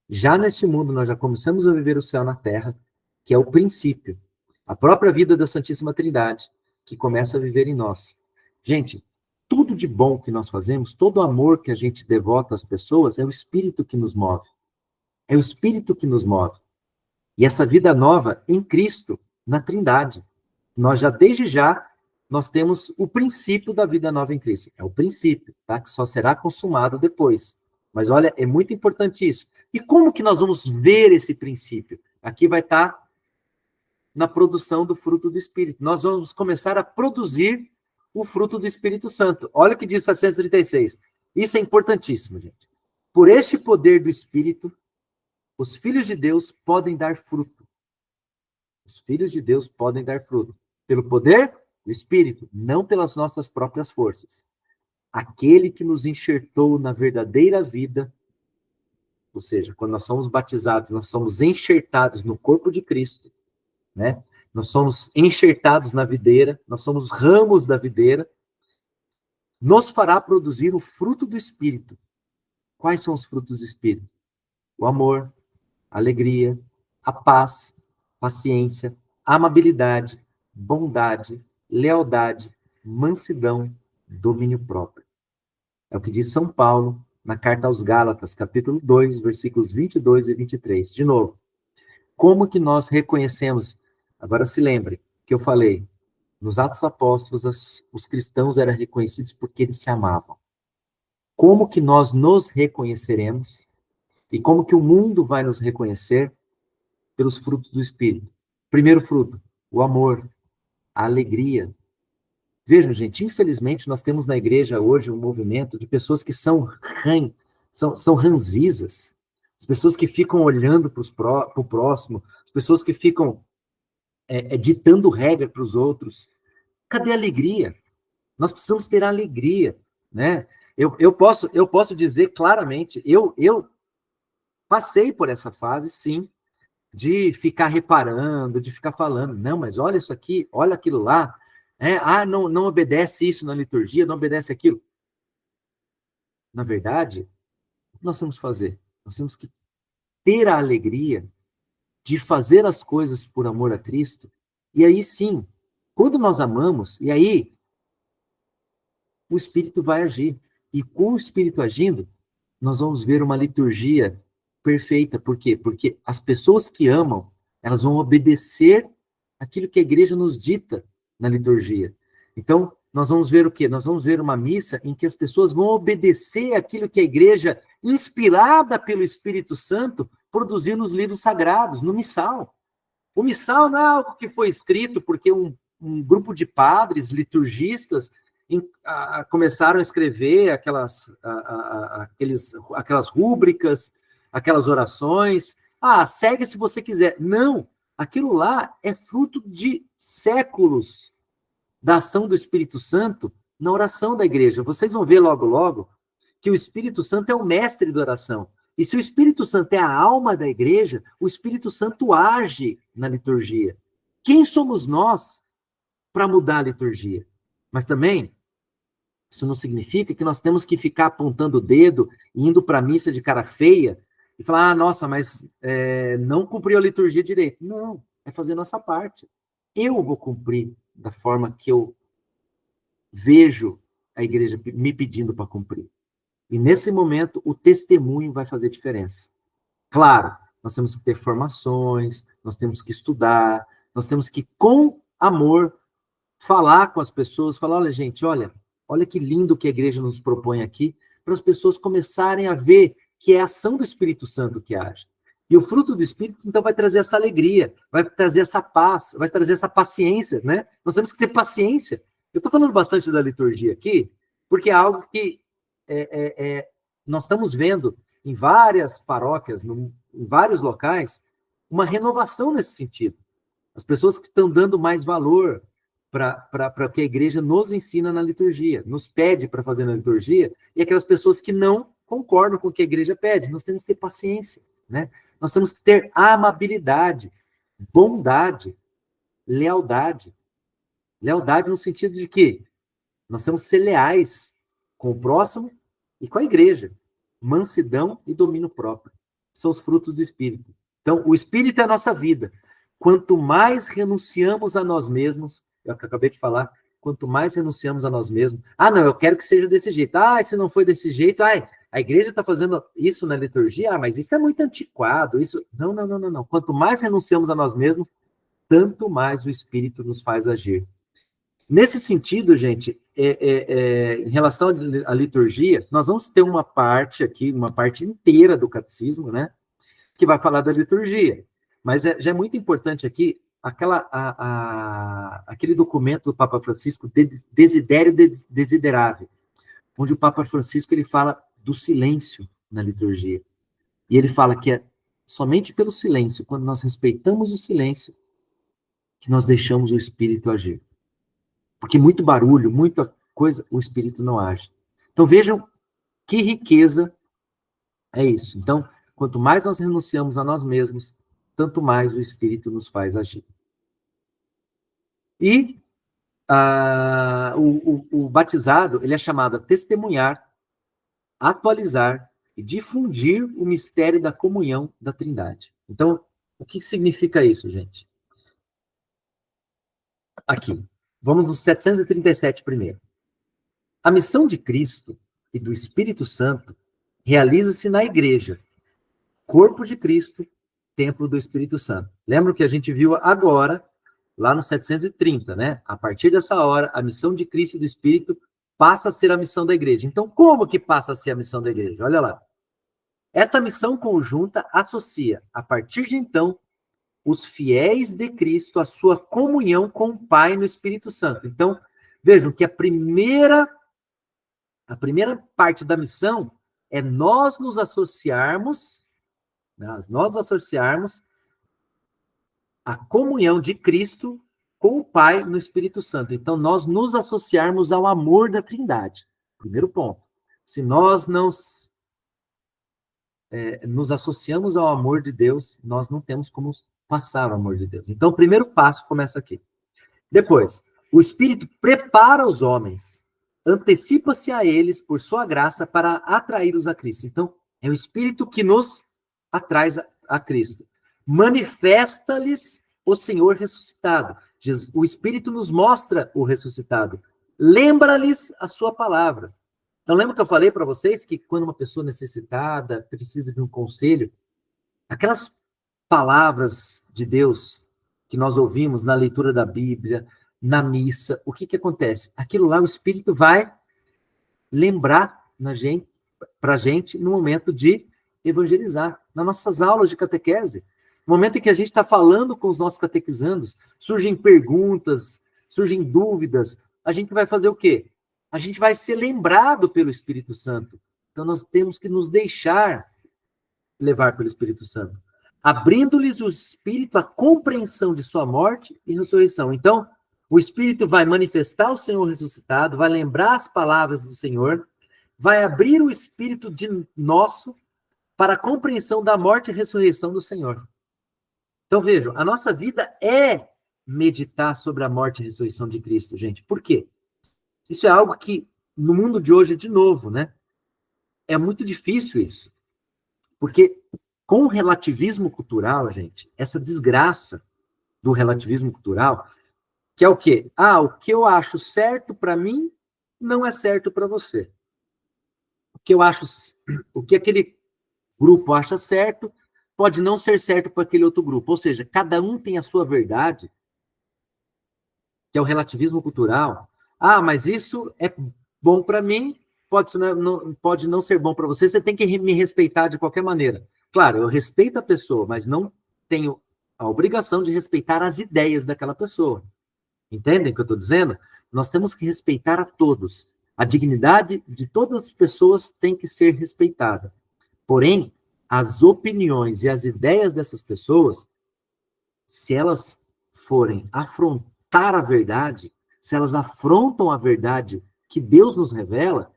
Speaker 1: Já neste mundo nós já começamos a viver o céu na terra, que é o princípio, a própria vida da Santíssima Trindade, que começa a viver em nós. Gente, tudo de bom que nós fazemos, todo amor que a gente devota às pessoas, é o Espírito que nos move. É o Espírito que nos move. E essa vida nova em Cristo, na Trindade. Nós já, desde já, nós temos o princípio da vida nova em Cristo. É o princípio, tá? Que só será consumado depois. Mas olha, é muito importante isso. E como que nós vamos ver esse princípio? Aqui vai estar na produção do fruto do Espírito. Nós vamos começar a produzir o fruto do Espírito Santo. Olha o que diz 736. Isso é importantíssimo, gente. Por este poder do Espírito, os filhos de Deus podem dar fruto. Os filhos de Deus podem dar fruto. Pelo poder do Espírito, não pelas nossas próprias forças. Aquele que nos enxertou na verdadeira vida, ou seja, quando nós somos batizados, nós somos enxertados no corpo de Cristo, né? Nós somos enxertados na videira, nós somos ramos da videira, nos fará produzir o fruto do Espírito. Quais são os frutos do Espírito? O amor, a alegria, a paz, paciência, amabilidade, bondade, lealdade, mansidão, domínio próprio. É o que diz São Paulo na carta aos Gálatas, capítulo 2, versículos 22 e 23. De novo, como que nós reconhecemos? Agora se lembre que eu falei, nos Atos Apóstolos, os cristãos eram reconhecidos porque eles se amavam. Como que nós nos reconheceremos? E como que o mundo vai nos reconhecer? Pelos frutos do Espírito. Primeiro fruto, o amor, a alegria. Vejam, gente, infelizmente nós temos na igreja hoje um movimento de pessoas que são ranzizas, as pessoas que ficam olhando para o próximo, as pessoas que ficam ditando regra para os outros. Cadê a alegria? Nós precisamos ter a alegria, né? Eu posso dizer claramente, eu passei por essa fase, sim, de ficar reparando, de ficar falando, não, mas olha isso aqui, olha aquilo lá, não obedece isso na liturgia, não obedece aquilo. Na verdade, o que nós temos que fazer? Nós temos que ter a alegria de fazer as coisas por amor a Cristo, e aí sim, Quando nós amamos, e aí o Espírito vai agir. E com o Espírito agindo, nós vamos ver uma liturgia perfeita. Por quê? Porque as pessoas que amam, elas vão obedecer aquilo que a igreja nos dita na liturgia. Então, nós vamos ver o quê? Nós vamos ver uma missa em que as pessoas vão obedecer aquilo que a igreja, inspirada pelo Espírito Santo, produziu nos livros sagrados, no missal. O missal não é algo que foi escrito porque um grupo de padres, liturgistas, começaram a escrever aquelas rúbricas, aquelas orações. Segue se você quiser. Não, aquilo lá é fruto de séculos da ação do Espírito Santo na oração da igreja. Vocês vão ver logo, logo, que o Espírito Santo é o mestre da oração. E se o Espírito Santo é a alma da igreja, o Espírito Santo age na liturgia. Quem somos nós para mudar a liturgia? Mas também, isso não significa que nós temos que ficar apontando o dedo e indo para a missa de cara feia e falar, nossa, mas não cumpriu a liturgia direito. Não, é fazer a nossa parte. Eu vou cumprir da forma que eu vejo a igreja me pedindo para cumprir. E nesse momento, o testemunho vai fazer diferença. Claro, nós temos que ter formações, nós temos que estudar, nós temos que, com amor, falar com as pessoas, falar, olha, gente, olha que lindo que a igreja nos propõe aqui, para as pessoas começarem a ver que é a ação do Espírito Santo que age. E o fruto do Espírito, então, vai trazer essa alegria, vai trazer essa paz, vai trazer essa paciência, né? Nós temos que ter paciência. Eu estou falando bastante da liturgia aqui, porque é algo que nós estamos vendo em várias paróquias, em vários locais, uma renovação nesse sentido. As pessoas que estão dando mais valor para o que a igreja nos ensina na liturgia, nos pede para fazer na liturgia, e aquelas pessoas que não concordam com o que a igreja pede. Nós temos que ter paciência, né? Nós temos que ter amabilidade, bondade, lealdade. Lealdade no sentido de que nós temos que ser leais com o próximo e com a igreja. Mansidão e domínio próprio. São os frutos do Espírito. Então, o Espírito é a nossa vida. Quanto mais renunciamos a nós mesmos, é o que eu acabei de falar, quanto mais renunciamos a nós mesmos, não, eu quero que seja desse jeito. Se não foi desse jeito, a igreja está fazendo isso na liturgia, mas isso é muito antiquado. Isso... Não. Quanto mais renunciamos a nós mesmos, tanto mais o Espírito nos faz agir. Nesse sentido, gente, em relação à liturgia, nós vamos ter uma parte aqui, uma parte inteira do catecismo, né, que vai falar da liturgia. Mas já é muito importante aqui aquele documento do Papa Francisco, Desiderio Desiderave, onde o Papa Francisco ele fala do silêncio na liturgia. E ele fala que é somente pelo silêncio, quando nós respeitamos o silêncio, que nós deixamos o Espírito agir. Porque muito barulho, muita coisa, o Espírito não age. Então vejam que riqueza é isso. Então, quanto mais nós renunciamos a nós mesmos, tanto mais o Espírito nos faz agir. E o batizado, ele é chamado a testemunhar, atualizar e difundir o mistério da comunhão da Trindade. Então, o que significa isso, gente? Aqui, vamos no 737 primeiro. A missão de Cristo e do Espírito Santo realiza-se na igreja, corpo de Cristo, templo do Espírito Santo. Lembra o que a gente viu agora, lá no 730, né? A partir dessa hora, a missão de Cristo e do Espírito passa a ser a missão da igreja. Então, como que passa a ser a missão da igreja? Olha lá. Esta missão conjunta associa, a partir de então, os fiéis de Cristo à sua comunhão com o Pai no Espírito Santo. Então, vejam que a primeira parte da missão é nós nos associarmos, à comunhão de Cristo com o Pai no Espírito Santo. Então, nós nos associarmos ao amor da Trindade. Primeiro ponto. Se nós não nos associamos ao amor de Deus, nós não temos como passar o amor de Deus. Então, o primeiro passo começa aqui. Depois, o Espírito prepara os homens, antecipa-se a eles por sua graça para atraí-los a Cristo. Então, é o Espírito que nos atrai a Cristo. Manifesta-lhes o Senhor ressuscitado. O Espírito nos mostra o ressuscitado. Lembra-lhes a sua palavra. Então, lembra que eu falei para vocês que quando uma pessoa necessitada precisa de um conselho, aquelas palavras de Deus que nós ouvimos na leitura da Bíblia, na missa, o que acontece? Aquilo lá, o Espírito vai lembrar para a gente no momento de evangelizar, nas nossas aulas de catequese. No momento em que a gente está falando com os nossos catequizandos, surgem perguntas, surgem dúvidas, a gente vai fazer o quê? A gente vai ser lembrado pelo Espírito Santo. Então, nós temos que nos deixar levar pelo Espírito Santo, abrindo-lhes o Espírito a compreensão de sua morte e ressurreição. Então, o Espírito vai manifestar o Senhor ressuscitado, vai lembrar as palavras do Senhor, vai abrir o Espírito de nosso para a compreensão da morte e ressurreição do Senhor. Então, vejam, a nossa vida é meditar sobre a morte e ressurreição de Cristo, gente. Por quê? Isso é algo que, no mundo de hoje, de novo, né? É muito difícil isso. Porque com o relativismo cultural, gente, essa desgraça do relativismo cultural, que é o quê? O que eu acho certo para mim não é certo para você. O que aquele grupo acha certo pode não ser certo para aquele outro grupo. Ou seja, cada um tem a sua verdade, que é o relativismo cultural. Mas isso é bom para mim, pode não ser bom para você, você tem que me respeitar de qualquer maneira. Claro, eu respeito a pessoa, mas não tenho a obrigação de respeitar as ideias daquela pessoa. Entendem o que eu estou dizendo? Nós temos que respeitar a todos. A dignidade de todas as pessoas tem que ser respeitada. Porém, as opiniões e as ideias dessas pessoas, se elas forem afrontar a verdade, se elas afrontam a verdade que Deus nos revela,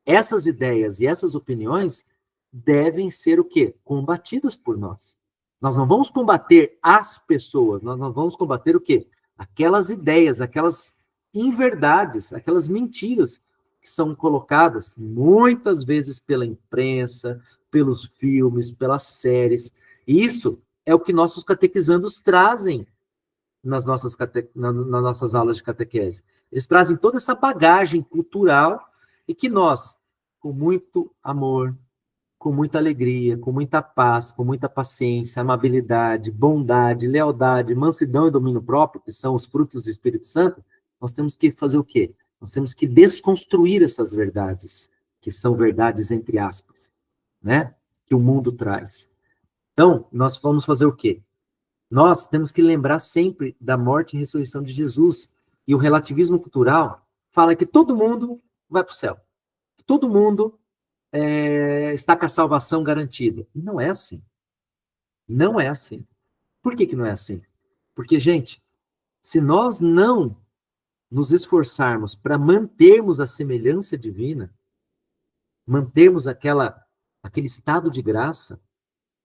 Speaker 1: essas ideias e essas opiniões devem ser o quê? Combatidas por nós. Nós não vamos combater as pessoas, nós não vamos combater o quê? Aquelas ideias, aquelas inverdades, aquelas mentiras que são colocadas muitas vezes pela imprensa, pelos filmes, pelas séries. E isso é o que nossos catequizandos trazem nas nossas aulas de catequese. Eles trazem toda essa bagagem cultural e que nós, com muito amor, com muita alegria, com muita paz, com muita paciência, amabilidade, bondade, lealdade, mansidão e domínio próprio, que são os frutos do Espírito Santo, nós temos que fazer o quê? Nós temos que desconstruir essas verdades, que são verdades entre aspas, né? Que o mundo traz. Então, nós vamos fazer o quê? Nós temos que lembrar sempre da morte e ressurreição de Jesus. E o relativismo cultural fala que todo mundo vai para o céu. Todo mundo está com a salvação garantida. Não é assim. Não é assim. Por que não é assim? Porque, gente, se nós não nos esforçarmos para mantermos a semelhança divina, mantermos aquele estado de graça,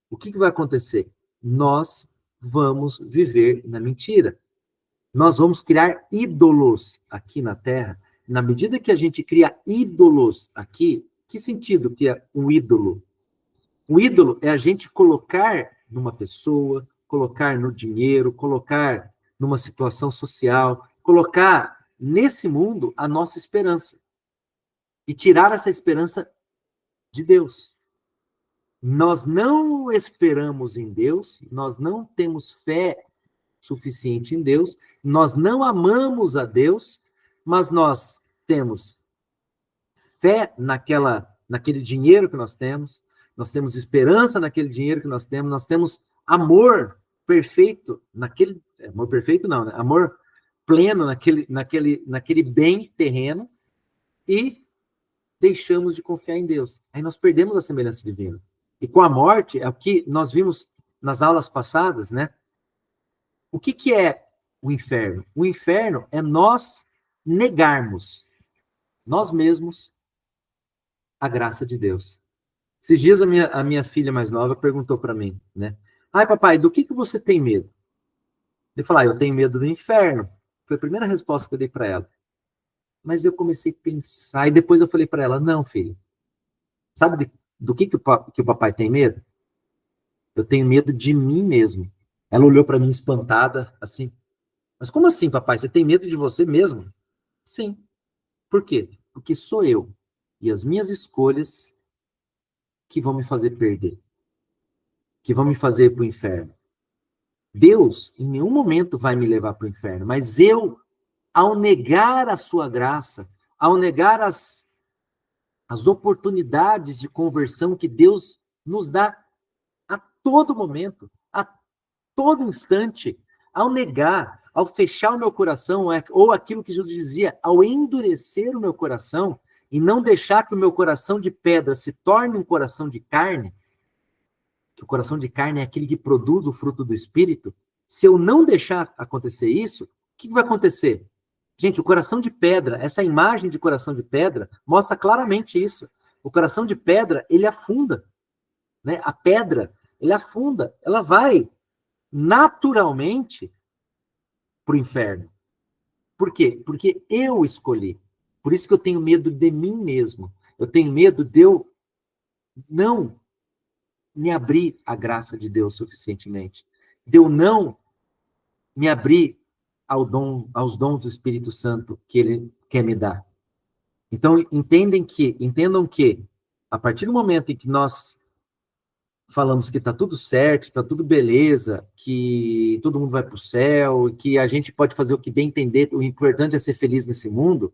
Speaker 1: o que vai acontecer? Nós vamos viver na mentira. Nós vamos criar ídolos aqui na Terra. Na medida que a gente cria ídolos aqui, que sentido que é um ídolo? O ídolo é a gente colocar numa pessoa, colocar no dinheiro, colocar numa situação social, colocar nesse mundo a nossa esperança. E tirar essa esperança de Deus. Nós não esperamos em Deus, nós não temos fé suficiente em Deus, nós não amamos a Deus, mas nós temos fé naquele dinheiro que nós temos esperança naquele dinheiro que nós temos amor perfeito amor perfeito não, né? Amor pleno naquele bem terreno e deixamos de confiar em Deus. Aí nós perdemos a semelhança divina. E com a morte, é o que nós vimos nas aulas passadas, né? O que é o inferno? O inferno é nós negarmos nós mesmos a graça de Deus. Esses dias a minha filha mais nova perguntou para mim, né? Papai, do que você tem medo? Ele falou, eu tenho medo do inferno. Foi a primeira resposta que eu dei para ela. Mas eu comecei a pensar, e depois eu falei para ela, não, filho, sabe do que o papai tem medo? Eu tenho medo de mim mesmo. Ela olhou para mim espantada, assim, Mas como assim, papai? Você tem medo de você mesmo? Sim. Por quê? Porque sou eu e as minhas escolhas que vão me fazer perder, que vão me fazer ir para o inferno. Deus, em nenhum momento, vai me levar para o inferno, mas eu, ao negar a sua graça, ao negar as oportunidades de conversão que Deus nos dá a todo momento, a todo instante, ao negar, ao fechar o meu coração, ou aquilo que Jesus dizia, ao endurecer o meu coração, e não deixar que o meu coração de pedra se torne um coração de carne, que o coração de carne é aquele que produz o fruto do Espírito, se eu não deixar acontecer isso, o que vai acontecer? Gente, o coração de pedra, essa imagem de coração de pedra, mostra claramente isso. O coração de pedra, ele afunda, né? A pedra, ele afunda, ela vai naturalmente para o inferno. Por quê? Porque eu escolhi. Por isso que eu tenho medo de mim mesmo. Eu tenho medo de eu não me abrir à graça de Deus suficientemente. De eu não me abrir aos dons do Espírito Santo que Ele quer me dar. Então, entendam que, a partir do momento em que nós falamos que está tudo certo, está tudo beleza, que todo mundo vai para o céu, que a gente pode fazer o que bem entender, o importante é ser feliz nesse mundo,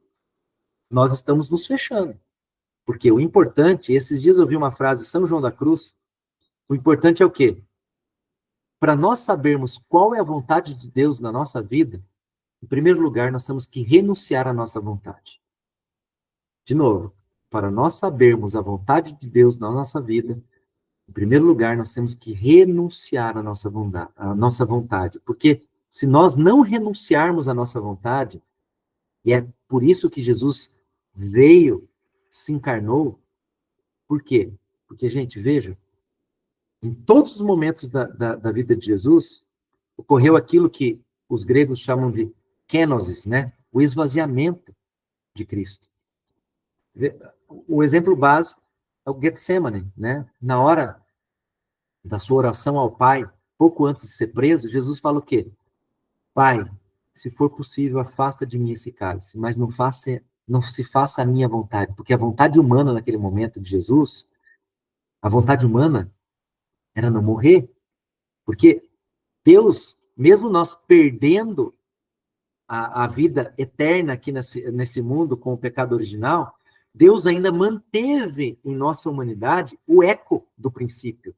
Speaker 1: nós estamos nos fechando. Porque o importante, esses dias eu vi uma frase, São João da Cruz, o importante é o quê? Para nós sabermos qual é a vontade de Deus na nossa vida, em primeiro lugar, nós temos que renunciar à nossa vontade. De novo, para nós sabermos a vontade de Deus na nossa vida, em primeiro lugar, nós temos que renunciar à nossa vontade. Porque se nós não renunciarmos à nossa vontade, e é por isso que Jesus veio, se encarnou, por quê? Porque, gente, veja, em todos os momentos da vida de Jesus, ocorreu aquilo que os gregos chamam de kenosis, né? O esvaziamento de Cristo. O exemplo básico é o Getsemane, né? Na hora da sua oração ao Pai, pouco antes de ser preso, Jesus fala o quê? Pai, se for possível, afasta de mim esse cálice, mas não se faça a minha vontade, porque a vontade humana naquele momento de Jesus, a vontade humana era não morrer, porque Deus, mesmo nós perdendo a vida eterna aqui nesse mundo com o pecado original, Deus ainda manteve em nossa humanidade o eco do princípio.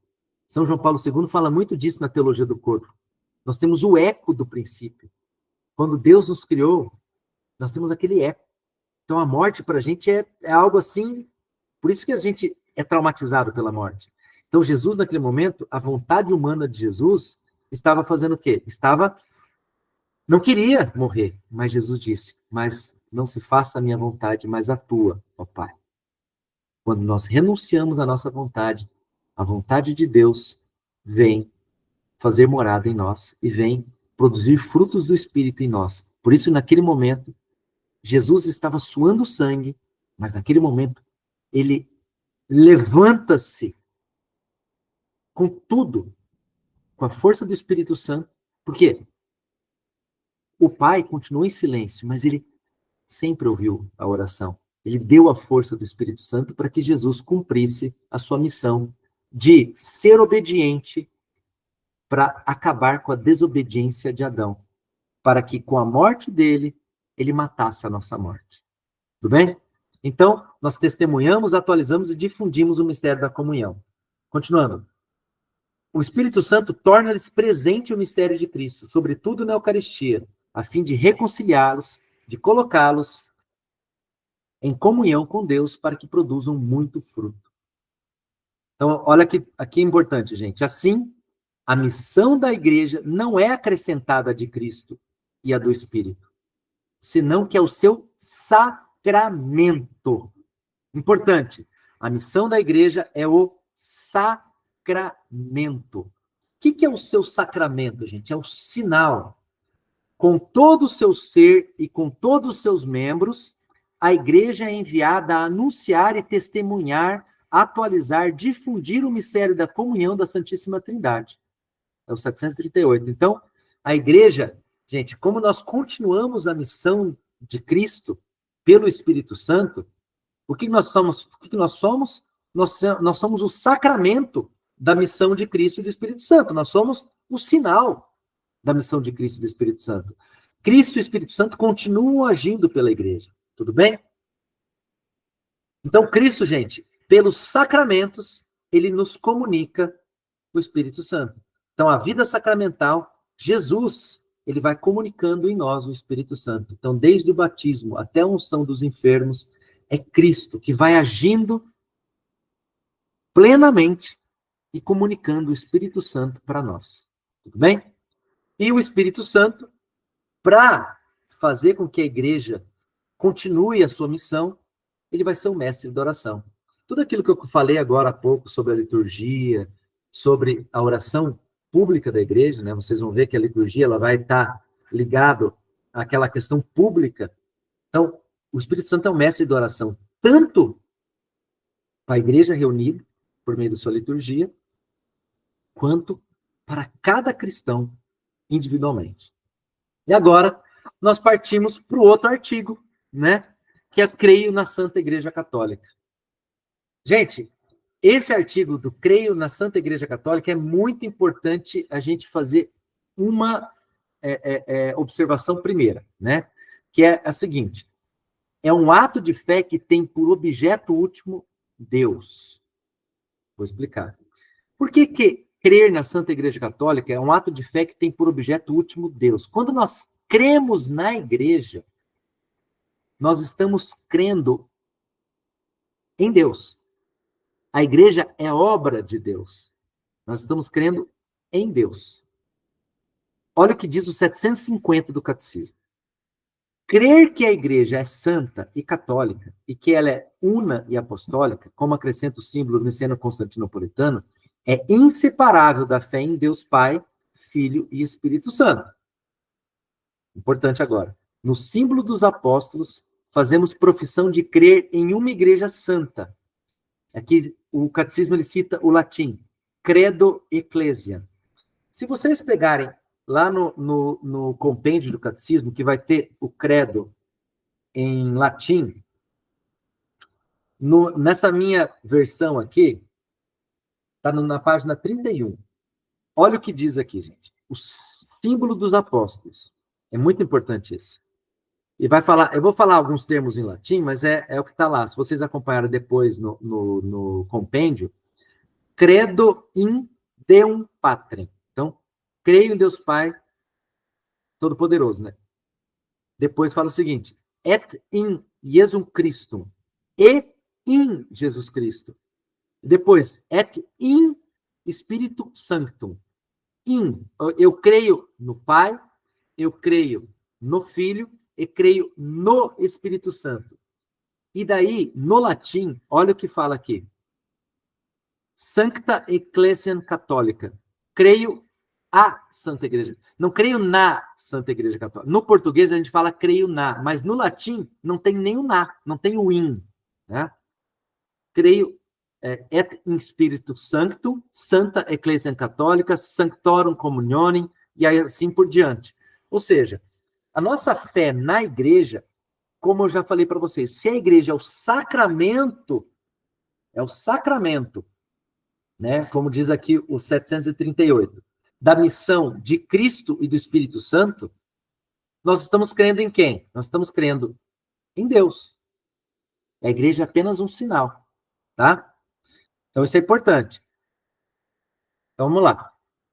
Speaker 1: São João Paulo II fala muito disso na teologia do corpo. Nós temos o eco do princípio. Quando Deus nos criou, nós temos aquele eco. Então a morte para a gente é algo assim, por isso que a gente é traumatizado pela morte. Então Jesus, naquele momento, a vontade humana de Jesus estava fazendo o quê? Não queria morrer, mas Jesus disse, mas não se faça a minha vontade, mas a tua, ó Pai. Quando nós renunciamos à nossa vontade, a vontade de Deus vem fazer morada em nós e vem produzir frutos do Espírito em nós. Por isso, naquele momento, Jesus estava suando sangue, mas naquele momento, ele levanta-se com tudo, com a força do Espírito Santo. Por quê? O Pai continuou em silêncio, mas ele sempre ouviu a oração. Ele deu a força do Espírito Santo para que Jesus cumprisse a sua missão de ser obediente para acabar com a desobediência de Adão, para que com a morte dele, ele matasse a nossa morte. Tudo bem? Então, nós testemunhamos, atualizamos e difundimos o mistério da comunhão. Continuando. O Espírito Santo torna-lhes presente o mistério de Cristo, sobretudo na Eucaristia, a fim de reconciliá-los, de colocá-los em comunhão com Deus para que produzam muito fruto. Então, olha aqui é importante, gente. Assim, a missão da igreja não é acrescentada à de Cristo e a do Espírito, senão que é o seu sacramento. Importante, a missão da igreja é o sacramento. O que é o seu sacramento, gente? É o sinal. Com todo o seu ser e com todos os seus membros, a igreja é enviada a anunciar e testemunhar, atualizar, difundir o mistério da comunhão da Santíssima Trindade. É o 738. Então, a igreja, gente, como nós continuamos a missão de Cristo pelo Espírito Santo, o que nós somos? O que nós somos? Nós somos o sacramento da missão de Cristo e do Espírito Santo. Nós somos o sinal da missão de Cristo e do Espírito Santo. Cristo e o Espírito Santo continuam agindo pela igreja. Tudo bem? Então, Cristo, gente, pelos sacramentos, ele nos comunica o Espírito Santo. Então, a vida sacramental, Jesus, ele vai comunicando em nós o Espírito Santo. Então, desde o batismo até a unção dos enfermos, é Cristo que vai agindo plenamente e comunicando o Espírito Santo para nós. Tudo bem? E o Espírito Santo, para fazer com que a igreja continue a sua missão, ele vai ser o mestre da oração. Tudo aquilo que eu falei agora há pouco sobre a liturgia, sobre a oração pública da igreja, né? Vocês vão ver que a liturgia ela vai estar ligado àquela questão pública. Então, o Espírito Santo é o mestre da oração, tanto para a igreja reunida, por meio da sua liturgia, quanto para cada cristão individualmente. E agora, nós partimos para o outro artigo, né? Que é creio na Santa Igreja Católica. Gente, esse artigo do creio na Santa Igreja Católica é muito importante a gente fazer uma observação primeira, né? Que é a seguinte: é um ato de fé que tem por objeto último Deus. Vou explicar. Por que crer na Santa Igreja Católica é um ato de fé que tem por objeto último Deus? Quando nós cremos na igreja, nós estamos crendo em Deus. A igreja é obra de Deus. Nós estamos crendo em Deus. Olha o que diz o 750 do Catecismo. Crer que a igreja é santa e católica e que ela é una e apostólica, como acrescenta o símbolo niceno-constantinopolitano, é inseparável da fé em Deus Pai, Filho e Espírito Santo. Importante agora. No símbolo dos apóstolos, fazemos profissão de crer em uma igreja santa. Aqui o catecismo ele cita o latim, credo ecclesia. Se vocês pegarem lá no compêndio do catecismo, que vai ter o credo em latim, nessa minha versão aqui, está na página 31. Olha o que diz aqui, gente. O símbolo dos apóstolos. É muito importante isso. E vai falar, eu vou falar alguns termos em latim, mas é o que está lá. Se vocês acompanharem depois no compêndio, credo in Deum Patrem. Então, creio em Deus Pai Todo-Poderoso, né? Depois fala o seguinte, et in Jesum Christum, e in Jesus Cristo. Depois, et in Spiritu Sanctum. In, eu creio no Pai, eu creio no Filho e creio no Espírito Santo. E daí, no latim, olha o que fala aqui. Sancta Ecclesiam Católica. Creio a Santa Igreja. Não creio na Santa Igreja Católica. No português a gente fala creio na, mas no latim não tem nem o na, não tem o in. Né? Creio et in Spiritu Sanctum, Santa Ecclesiam Católica, Sanctorum Communionem, e aí assim por diante. Ou seja, a nossa fé na igreja, como eu já falei para vocês, se a igreja é o sacramento, né? Como diz aqui o 738, da missão de Cristo e do Espírito Santo, nós estamos crendo em quem? Nós estamos crendo em Deus. A igreja é apenas um sinal, tá? Então, isso é importante. Então, vamos lá.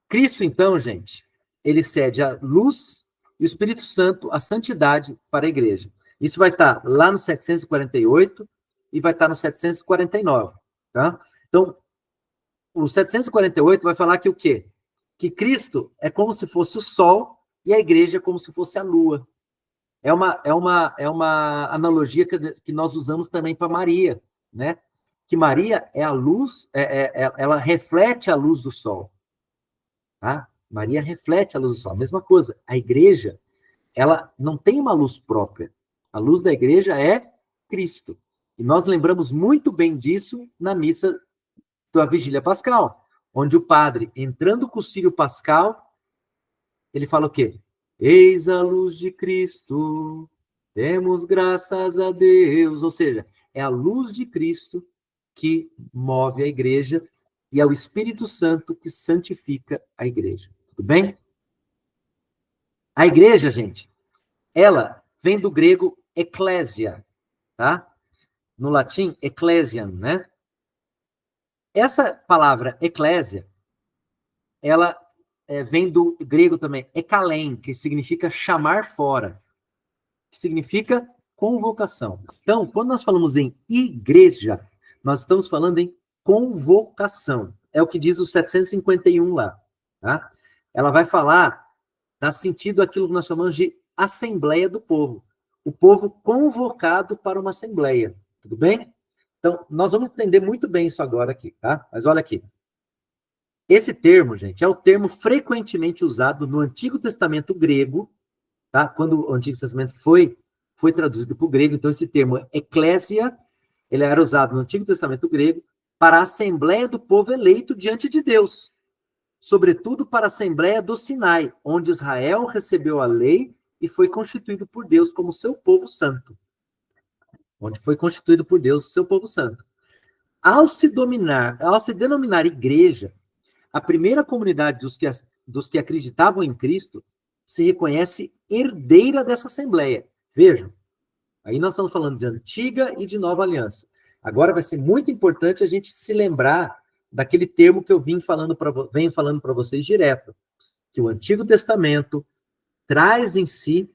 Speaker 1: Cristo, então, gente, ele cede a luz e o Espírito Santo a santidade para a igreja. Isso vai estar lá no 748 e vai estar no 749, tá? Então, o 748 vai falar que o quê? Que Cristo é como se fosse o sol e a igreja é como se fosse a lua. É uma analogia que nós usamos também para Maria, né? Que Maria é a luz, ela reflete a luz do sol. Tá? Maria reflete a luz do sol. A mesma coisa, a igreja, ela não tem uma luz própria. A luz da igreja é Cristo. E nós lembramos muito bem disso na missa da Vigília Pascal, onde o padre, entrando com o círio pascal, ele fala o quê? Eis a luz de Cristo, demos graças a Deus. Ou seja, é a luz de Cristo que move a igreja e é o Espírito Santo que santifica a igreja. Tudo bem? A igreja, gente, ela vem do grego ecclesia, tá? No latim, ecclesiam, né? Essa palavra eclésia, ela vem do grego também, ekalen, que significa chamar fora, que significa convocação. Então, quando nós falamos em igreja, nós estamos falando em convocação. É o que diz o 751 lá, tá? Ela vai falar, dá sentido aquilo que nós chamamos de assembleia do povo. O povo convocado para uma assembleia, tudo bem? Então, nós vamos entender muito bem isso agora aqui, tá? Mas olha aqui. Esse termo, gente, é o termo frequentemente usado no Antigo Testamento grego, tá? Quando o Antigo Testamento foi traduzido para o grego, então esse termo eclésia, ele era usado no Antigo Testamento grego para a assembleia do povo eleito diante de Deus, sobretudo para a assembleia do Sinai, onde Israel recebeu a lei e foi constituído por Deus como seu povo santo. Onde foi constituído por Deus seu povo santo. Ao se denominar igreja, a primeira comunidade dos que acreditavam em Cristo se reconhece herdeira dessa assembleia. Vejam, aí nós estamos falando de antiga e de nova aliança. Agora vai ser muito importante a gente se lembrar daquele termo que eu venho falando para vocês direto, que o Antigo Testamento traz em si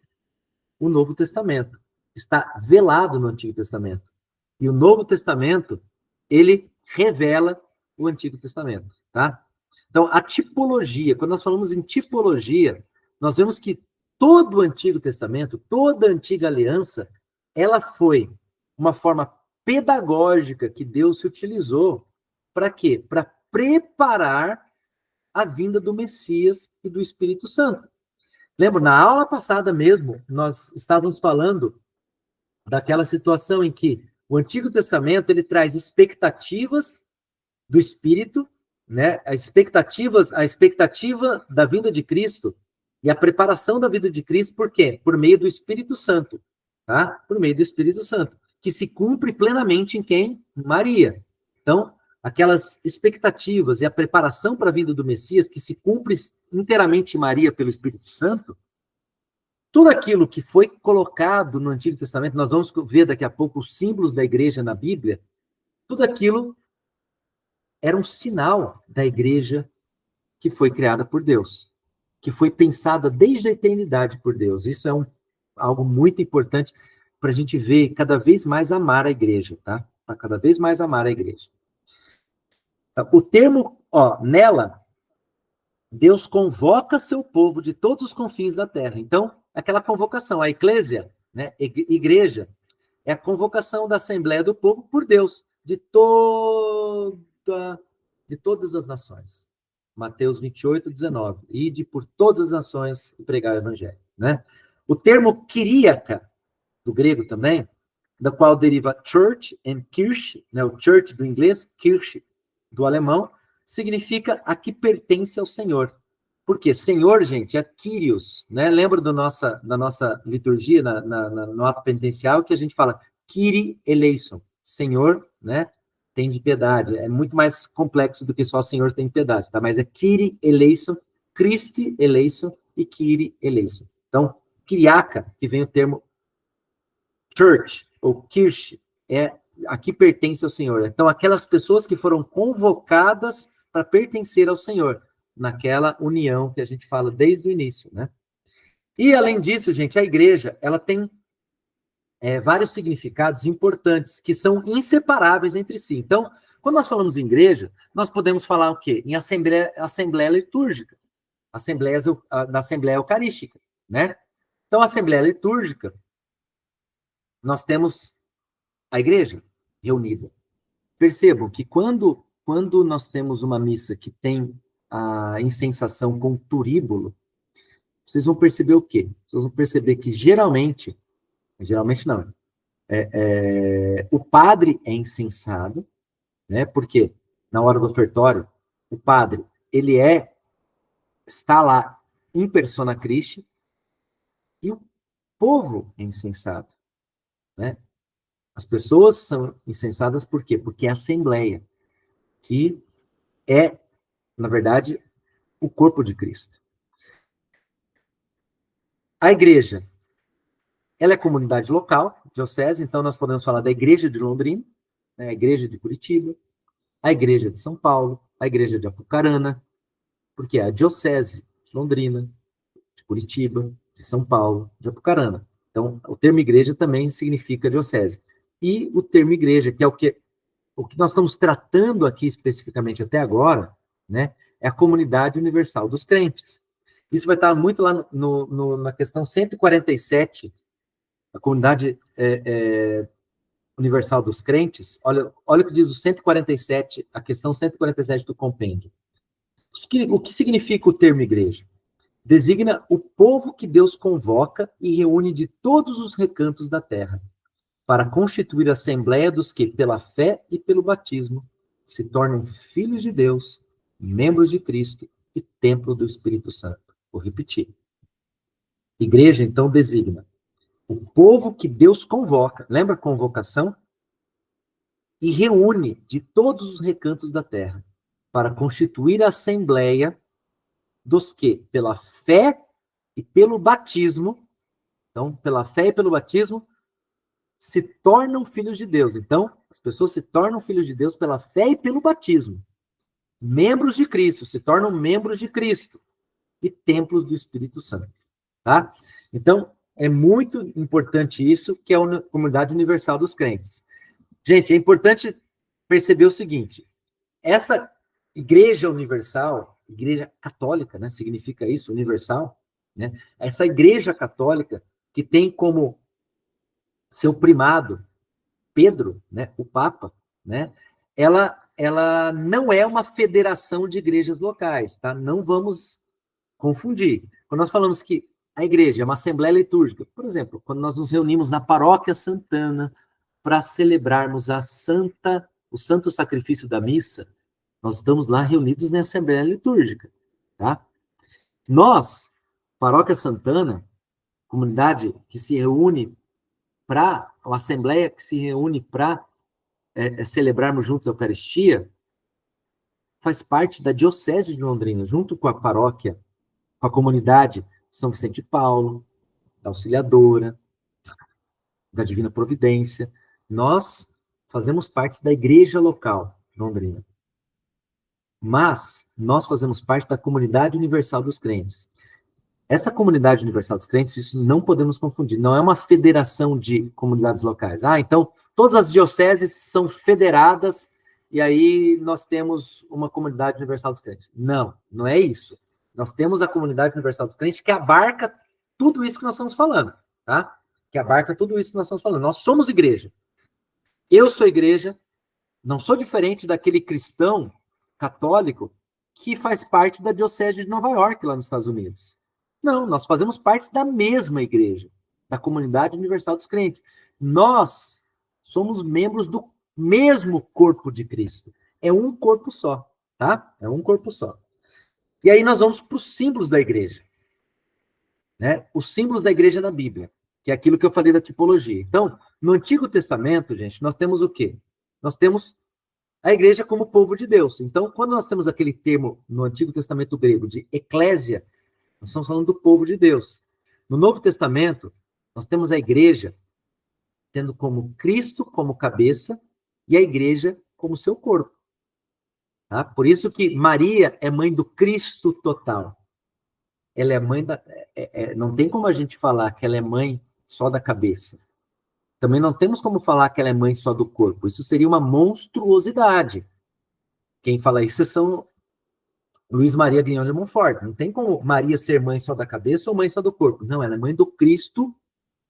Speaker 1: o Novo Testamento. Está velado no Antigo Testamento. E o Novo Testamento, ele revela o Antigo Testamento, tá? Então, a tipologia, quando nós falamos em tipologia, nós vemos que todo o Antigo Testamento, toda a Antiga Aliança, ela foi uma forma pedagógica que Deus se utilizou para quê? Para preparar a vinda do Messias e do Espírito Santo. Lembra, na aula passada mesmo, nós estávamos falando daquela situação em que o Antigo Testamento ele traz expectativas do Espírito, né? A expectativa da vinda de Cristo e a preparação da vida de Cristo, por quê? Por meio do Espírito Santo, tá? Por meio do Espírito Santo, que se cumpre plenamente em quem? Maria. Então, aquelas expectativas e a preparação para a vinda do Messias, que se cumpre inteiramente em Maria pelo Espírito Santo, tudo aquilo que foi colocado no Antigo Testamento, nós vamos ver daqui a pouco os símbolos da igreja na Bíblia, tudo aquilo era um sinal da igreja que foi criada por Deus, que foi pensada desde a eternidade por Deus. Isso é algo muito importante para a gente ver cada vez mais amar a igreja, tá? Para cada vez mais amar a igreja. O termo, nela, Deus convoca seu povo de todos os confins da terra. Então, aquela convocação, a eclésia, né, igreja, é a convocação da Assembleia do Povo por Deus, de todas as nações. Mateus 28, 19. Ide por todas as nações e pregar o evangelho. Né? O termo kyriaka, do grego também, da qual deriva church and kirche, né, o church do inglês, kirche do alemão, significa a que pertence ao Senhor. Por quê? Senhor, gente, é Kyrios, né? Lembra da nossa liturgia no ato penitencial que a gente fala Kyrie eleison, Senhor, né? Tem de piedade. É muito mais complexo do que só Senhor tem piedade, tá? Mas é Kyrie eleison, Christi eleison e Kyrie eleison. Então, Kyriaka, que vem o termo church ou kirche, é a que pertence ao Senhor. Então, aquelas pessoas que foram convocadas para pertencer ao Senhor, naquela união que a gente fala desde o início, né? E, além disso, gente, a igreja, ela tem vários significados importantes, que são inseparáveis entre si. Então, quando nós falamos em igreja, nós podemos falar o quê? Em assembleia litúrgica, da assembleia eucarística, né? Então, a assembleia litúrgica, nós temos a igreja reunida. Percebam que quando nós temos uma missa que tem a incensação com turíbulo, vocês vão perceber o quê? Vocês vão perceber que geralmente não, o padre é incensado, né? Porque na hora do ofertório, o padre, ele está lá em persona Christi, e o povo é insensato, né? As pessoas são insensatas por quê? Porque é a assembleia, que é, na verdade, o corpo de Cristo. A igreja, ela é comunidade local, diocese, então nós podemos falar da igreja de Londrina, né, a igreja de Curitiba, a igreja de São Paulo, a igreja de Apucarana, porque é a diocese de Londrina, de Curitiba, de São Paulo, de Apucarana. Então, o termo igreja também significa diocese. E o termo igreja, que é o que nós estamos tratando aqui especificamente até agora, né, é a comunidade universal dos crentes. Isso vai estar muito lá na questão 147, a comunidade universal dos crentes. Olha o que diz o 147, a questão 147 do compêndio. O que significa o termo igreja? Designa o povo que Deus convoca e reúne de todos os recantos da terra, para constituir a assembleia dos que, pela fé e pelo batismo, se tornam filhos de Deus, membros de Cristo e templo do Espírito Santo. Vou repetir. Igreja, então, designa o povo que Deus convoca, lembra a convocação? E reúne de todos os recantos da terra, para constituir a assembleia dos que, pela fé e pelo batismo, então, pela fé e pelo batismo, se tornam filhos de Deus. Então, as pessoas se tornam filhos de Deus pela fé e pelo batismo. Membros de Cristo, se tornam membros de Cristo. E templos do Espírito Santo. Tá? Então, é muito importante isso, que é a comunidade universal dos crentes. Gente, é importante perceber o seguinte, essa igreja universal, igreja católica, né, significa isso, universal, né? Essa igreja católica que tem como seu primado Pedro, né, o Papa, né, ela não é uma federação de igrejas locais, tá? Não vamos confundir. Quando nós falamos que a igreja é uma assembleia litúrgica, por exemplo, quando nós nos reunimos na Paróquia Santana para celebrarmos o santo sacrifício da missa, nós estamos lá reunidos na assembleia litúrgica, tá? Nós, Paróquia Santana, comunidade que se reúne uma assembleia que se reúne para celebrarmos juntos a Eucaristia, faz parte da Diocese de Londrina, junto com a paróquia, com a comunidade São Vicente de Paulo, da Auxiliadora, da Divina Providência. Nós fazemos parte da igreja local de Londrina. Mas nós fazemos parte da comunidade universal dos crentes. Essa comunidade universal dos crentes, isso não podemos confundir, não é uma federação de comunidades locais. Então, todas as dioceses são federadas e aí nós temos uma comunidade universal dos crentes. Não, não é isso. Nós temos a comunidade universal dos crentes que abarca tudo isso que nós estamos falando, tá? Que abarca tudo isso que nós estamos falando. Nós somos igreja. Eu sou igreja, não sou diferente daquele cristão católico que faz parte da Diocese de Nova York, lá nos Estados Unidos. Não, nós fazemos parte da mesma igreja, da comunidade universal dos crentes. Nós somos membros do mesmo corpo de Cristo. É um corpo só, tá? É um corpo só. E aí nós vamos para os símbolos da igreja. Né? Os símbolos da igreja na Bíblia, que é aquilo que eu falei da tipologia. Então, no Antigo Testamento, gente, nós temos o quê? Nós temos a igreja como povo de Deus. Então, quando nós temos aquele termo no Antigo Testamento grego de eclésia, nós estamos falando do povo de Deus. No Novo Testamento, nós temos a igreja tendo como Cristo como cabeça e a igreja como seu corpo. Tá? Por isso que Maria é mãe do Cristo total. Ela é mãe da... não tem como a gente falar que ela é mãe só da cabeça. Também não temos como falar que ela é mãe só do corpo. Isso seria uma monstruosidade. Quem fala isso são Luiz Maria Guignon de Montfort. Não tem como Maria ser mãe só da cabeça ou mãe só do corpo. Não, ela é mãe do Cristo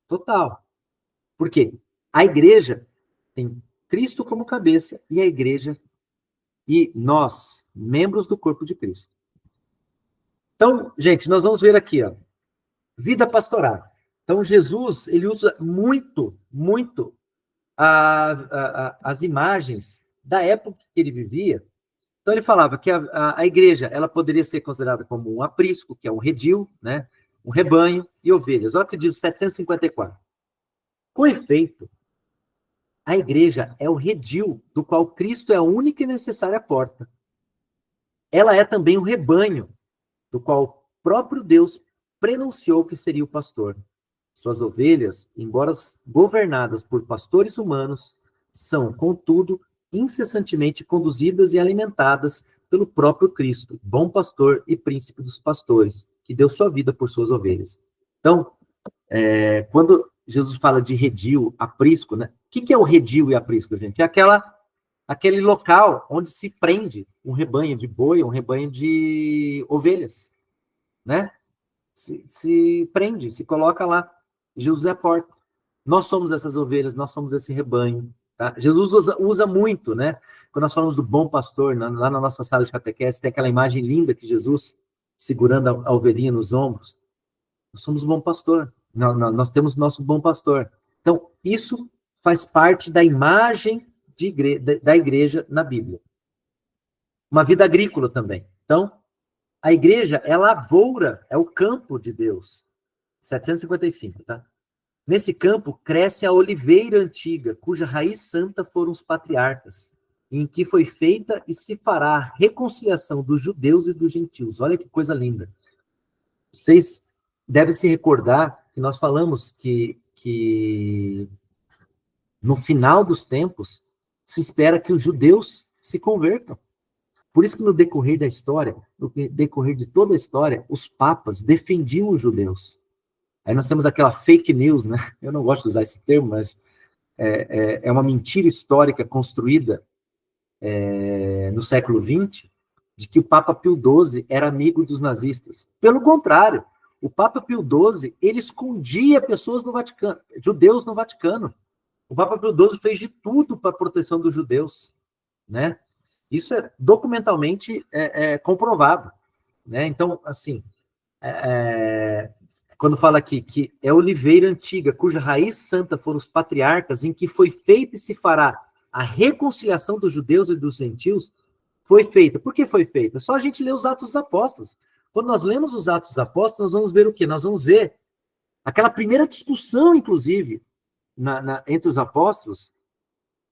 Speaker 1: total. Por quê? A igreja tem Cristo como cabeça e a igreja e nós, membros do corpo de Cristo. Então, gente, nós vamos ver aqui, ó, vida pastoral. Então, Jesus, ele usa muito, muito as imagens da época que ele vivia. Então, ele falava que a igreja ela poderia ser considerada como um aprisco, que é um redil, né? um rebanho e ovelhas. Olha o que diz o 754. Com efeito, a igreja é o redil do qual Cristo é a única e necessária porta. Ela é também o rebanho do qual o próprio Deus prenunciou que seria o pastor. Suas ovelhas, embora governadas por pastores humanos, são, contudo, incessantemente conduzidas e alimentadas pelo próprio Cristo, bom pastor e príncipe dos pastores, que deu sua vida por suas ovelhas. Então, quando Jesus fala de redil, aprisco, né? O que é o redil e aprisco, gente? É aquele local onde se prende um rebanho de boi, um rebanho de ovelhas, né? Se prende, se coloca lá. Jesus é a porta. Nós somos essas ovelhas, nós somos esse rebanho. Tá? Jesus usa muito, né? Quando nós falamos do bom pastor, lá na nossa sala de catequese, tem aquela imagem linda que Jesus segurando a ovelhinha nos ombros. Nós somos o bom pastor. Nós temos o nosso bom pastor. Então, isso faz parte da imagem da igreja na Bíblia. Uma vida agrícola também. Então, a igreja é lavoura, é o campo de Deus. 755, tá? Nesse campo cresce a oliveira antiga, cuja raiz santa foram os patriarcas, em que foi feita e se fará a reconciliação dos judeus e dos gentios. Olha que coisa linda. Vocês devem se recordar que nós falamos que no final dos tempos se espera que os judeus se convertam. Por isso que no decorrer da história, no decorrer de toda a história, os papas defendiam os judeus. Aí nós temos aquela fake news, né? Eu não gosto de usar esse termo, mas é uma mentira histórica construída no século XX, de que o Papa Pio XII era amigo dos nazistas. Pelo contrário, o Papa Pio XII, ele escondia pessoas no Vaticano, judeus no Vaticano. O Papa Pio XII fez de tudo para a proteção dos judeus, né? Isso é documentalmente comprovado, né? Então, assim, quando fala aqui que é oliveira antiga, cuja raiz santa foram os patriarcas, em que foi feita e se fará a reconciliação dos judeus e dos gentios, foi feita. Por que foi feita? Só a gente lê os Atos dos Apóstolos. Quando nós lemos os Atos dos Apóstolos, nós vamos ver o quê? Nós vamos ver aquela primeira discussão, inclusive, entre os apóstolos,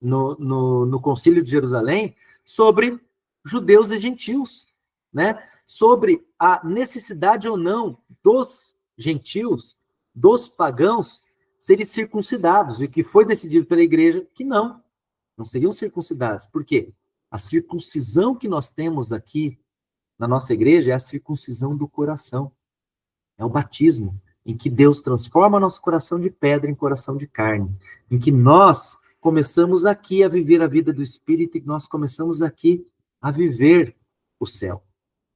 Speaker 1: no Concílio de Jerusalém, sobre judeus e gentios, né? Sobre a necessidade ou não dos gentios, dos pagãos, serem circuncidados, e que foi decidido pela igreja que não seriam circuncidados. Por quê? A circuncisão que nós temos aqui na nossa igreja é a circuncisão do coração. É o batismo, em que Deus transforma nosso coração de pedra em coração de carne, em que nós começamos aqui a viver a vida do Espírito e nós começamos aqui a viver o céu,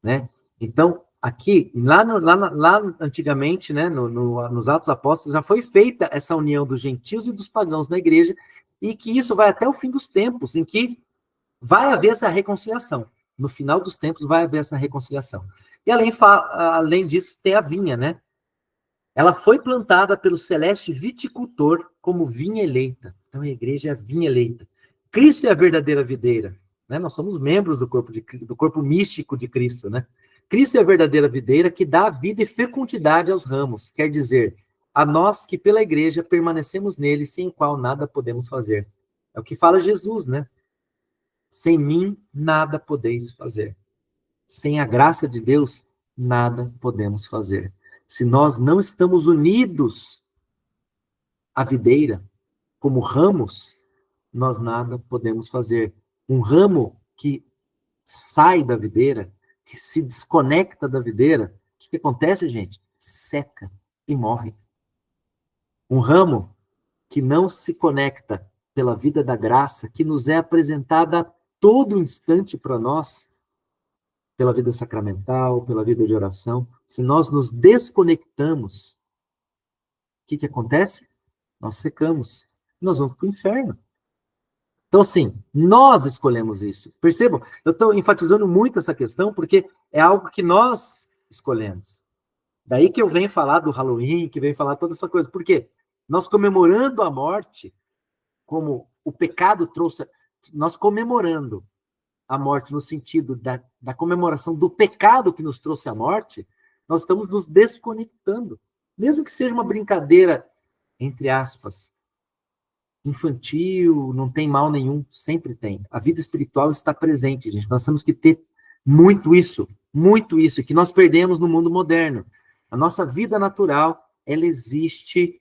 Speaker 1: né? Então, aqui, lá antigamente, né, nos Atos Apóstolos, já foi feita essa união dos gentios e dos pagãos na igreja, e que isso vai até o fim dos tempos, em que vai haver essa reconciliação. No final dos tempos vai haver essa reconciliação. E além disso, tem a vinha, né? Ela foi plantada pelo celeste viticultor como vinha eleita. Então a igreja é a vinha eleita. Cristo é a verdadeira videira, né? Nós somos membros do corpo místico de Cristo, né? Cristo é a verdadeira videira que dá vida e fecundidade aos ramos, quer dizer, a nós que pela igreja permanecemos nele, sem o qual nada podemos fazer. É o que fala Jesus, né? Sem mim nada podeis fazer. Sem a graça de Deus, nada podemos fazer. Se nós não estamos unidos à videira, como ramos, nós nada podemos fazer. Um ramo que sai da videira, que se desconecta da videira, o que acontece, gente? Seca e morre. Um ramo que não se conecta pela vida da graça, que nos é apresentada a todo instante para nós, pela vida sacramental, pela vida de oração, se nós nos desconectamos, o que acontece? Nós secamos, nós vamos para o inferno. Então, assim, nós escolhemos isso. Percebam? Eu estou enfatizando muito essa questão, porque é algo que nós escolhemos. Daí que eu venho falar do Halloween, que venho falar toda essa coisa. Por quê? Nós comemorando a morte, como o pecado trouxe, nós comemorando a morte no sentido da comemoração do pecado que nos trouxe a morte, Nós estamos nos desconectando. Mesmo que seja uma brincadeira, entre aspas, infantil, não tem mal nenhum, sempre tem. A vida espiritual está presente, gente. Nós temos que ter muito isso, que nós perdemos no mundo moderno. A nossa vida natural, ela existe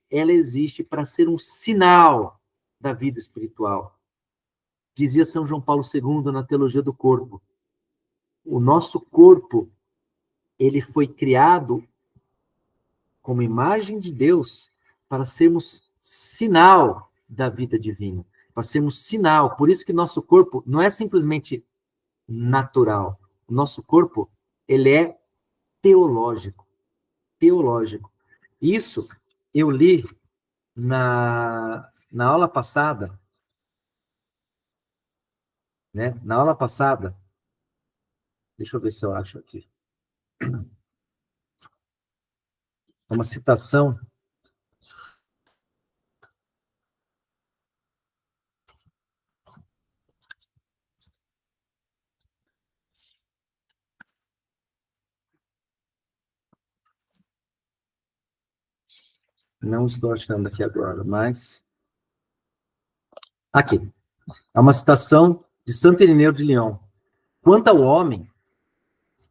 Speaker 1: para ser um sinal da vida espiritual. Dizia São João Paulo II na Teologia do Corpo. O nosso corpo, ele foi criado como imagem de Deus para sermos sinal da vida divina, para sermos sinal. Por isso que nosso corpo não é simplesmente natural. O nosso corpo, ele é teológico. Teológico. Isso eu li na aula passada, né? Na aula passada, deixa eu ver se eu acho aqui. É uma citação. Não estou achando aqui agora, mas... Aqui. É uma citação de Santo Irineu de Lyon. Quanto ao homem,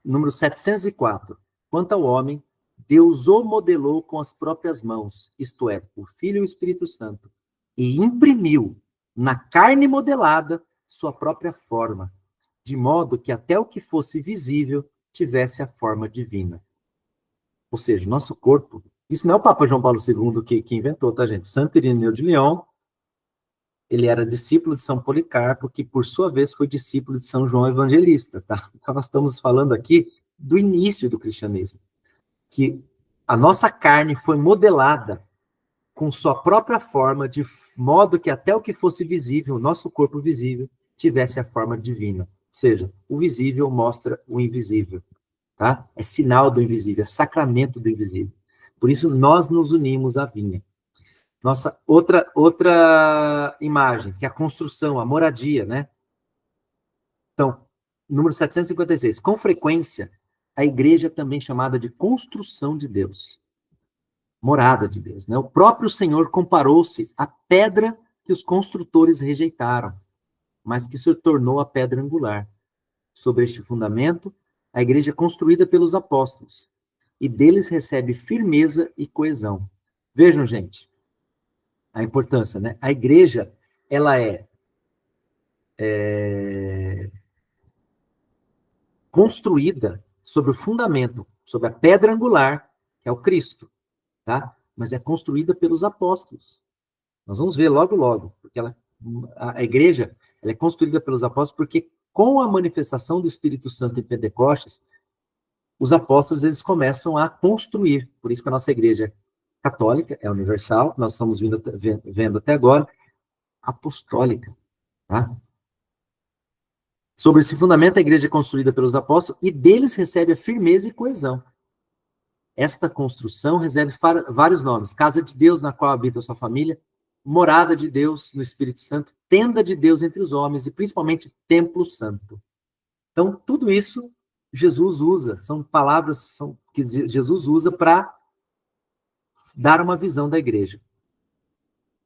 Speaker 1: número 704. Quanto ao homem, Deus o modelou com as próprias mãos, isto é, o Filho e o Espírito Santo, e imprimiu na carne modelada sua própria forma, de modo que até o que fosse visível tivesse a forma divina. Ou seja, o nosso corpo, isso não é o Papa João Paulo II que inventou, tá, gente? Santo Irineu de Lyon, ele era discípulo de São Policarpo, que por sua vez foi discípulo de São João Evangelista, tá? Então nós estamos falando aqui do início do cristianismo, que a nossa carne foi modelada com sua própria forma, de modo que até o que fosse visível, o nosso corpo visível, tivesse a forma divina. Ou seja, o visível mostra o invisível, tá? É sinal do invisível, é sacramento do invisível. Por isso nós nos unimos à vinha. Nossa, outra imagem, que é a construção, a moradia, né? Então, número 756. Com frequência, a igreja é também chamada de construção de Deus. Morada de Deus, né? O próprio Senhor comparou-se à pedra que os construtores rejeitaram, mas que se tornou a pedra angular. Sobre este fundamento, a igreja é construída pelos apóstolos, e deles recebe firmeza e coesão. Vejam, gente, a importância, né? A igreja, ela é construída sobre o fundamento, sobre a pedra angular, que é o Cristo, tá? Mas é construída pelos apóstolos. Nós vamos ver logo, logo, porque a igreja ela é construída pelos apóstolos porque com a manifestação do Espírito Santo em Pentecostes, os apóstolos eles começam a construir. Por isso que a nossa igreja católica é universal, nós estamos vendo até agora, apostólica, tá? Sobre esse fundamento, a igreja é construída pelos apóstolos e deles recebe a firmeza e coesão. Esta construção recebe vários nomes. Casa de Deus, na qual habita a sua família, morada de Deus no Espírito Santo, tenda de Deus entre os homens e principalmente templo santo. Então, tudo isso Jesus usa, são palavras que Jesus usa para dar uma visão da igreja.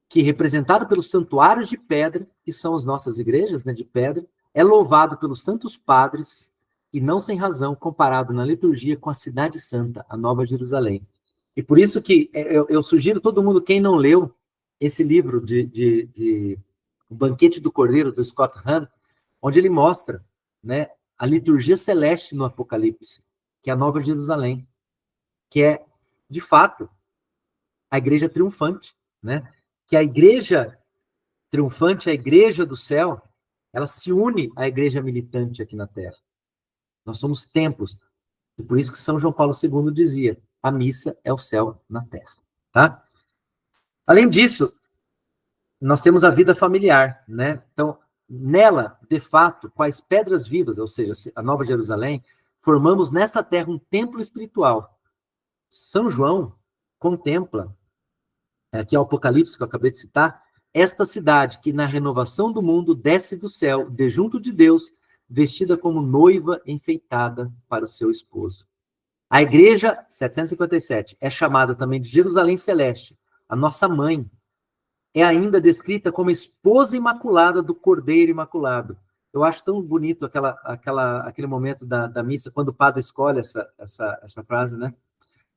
Speaker 1: Que, representado pelos santuários de pedra, que são as nossas igrejas, né, de pedra, é louvado pelos santos padres, e não sem razão, comparado na liturgia com a cidade santa, a Nova Jerusalém. E por isso que eu sugiro todo mundo, quem não leu esse livro de O Banquete do Cordeiro, do Scott Hahn, onde ele mostra, né, a liturgia celeste no Apocalipse, que é a Nova Jerusalém, que é, de fato, a igreja triunfante, né? Que a igreja triunfante, a igreja do céu, ela se une à igreja militante aqui na Terra. Nós somos templos. E por isso que São João Paulo II dizia, a missa é o céu na Terra. Tá? Além disso, nós temos a vida familiar, né? Então, nela, de fato, quais pedras vivas, ou seja, a Nova Jerusalém, formamos nesta terra um templo espiritual. São João contempla, aqui é o Apocalipse que eu acabei de citar, esta cidade que na renovação do mundo desce do céu, de junto de Deus, vestida como noiva enfeitada para o seu esposo. A igreja, 757, é chamada também de Jerusalém Celeste, a nossa mãe. É ainda descrita como esposa imaculada do Cordeiro Imaculado. Eu acho tão bonito aquele momento da missa, quando o padre escolhe essa frase, né?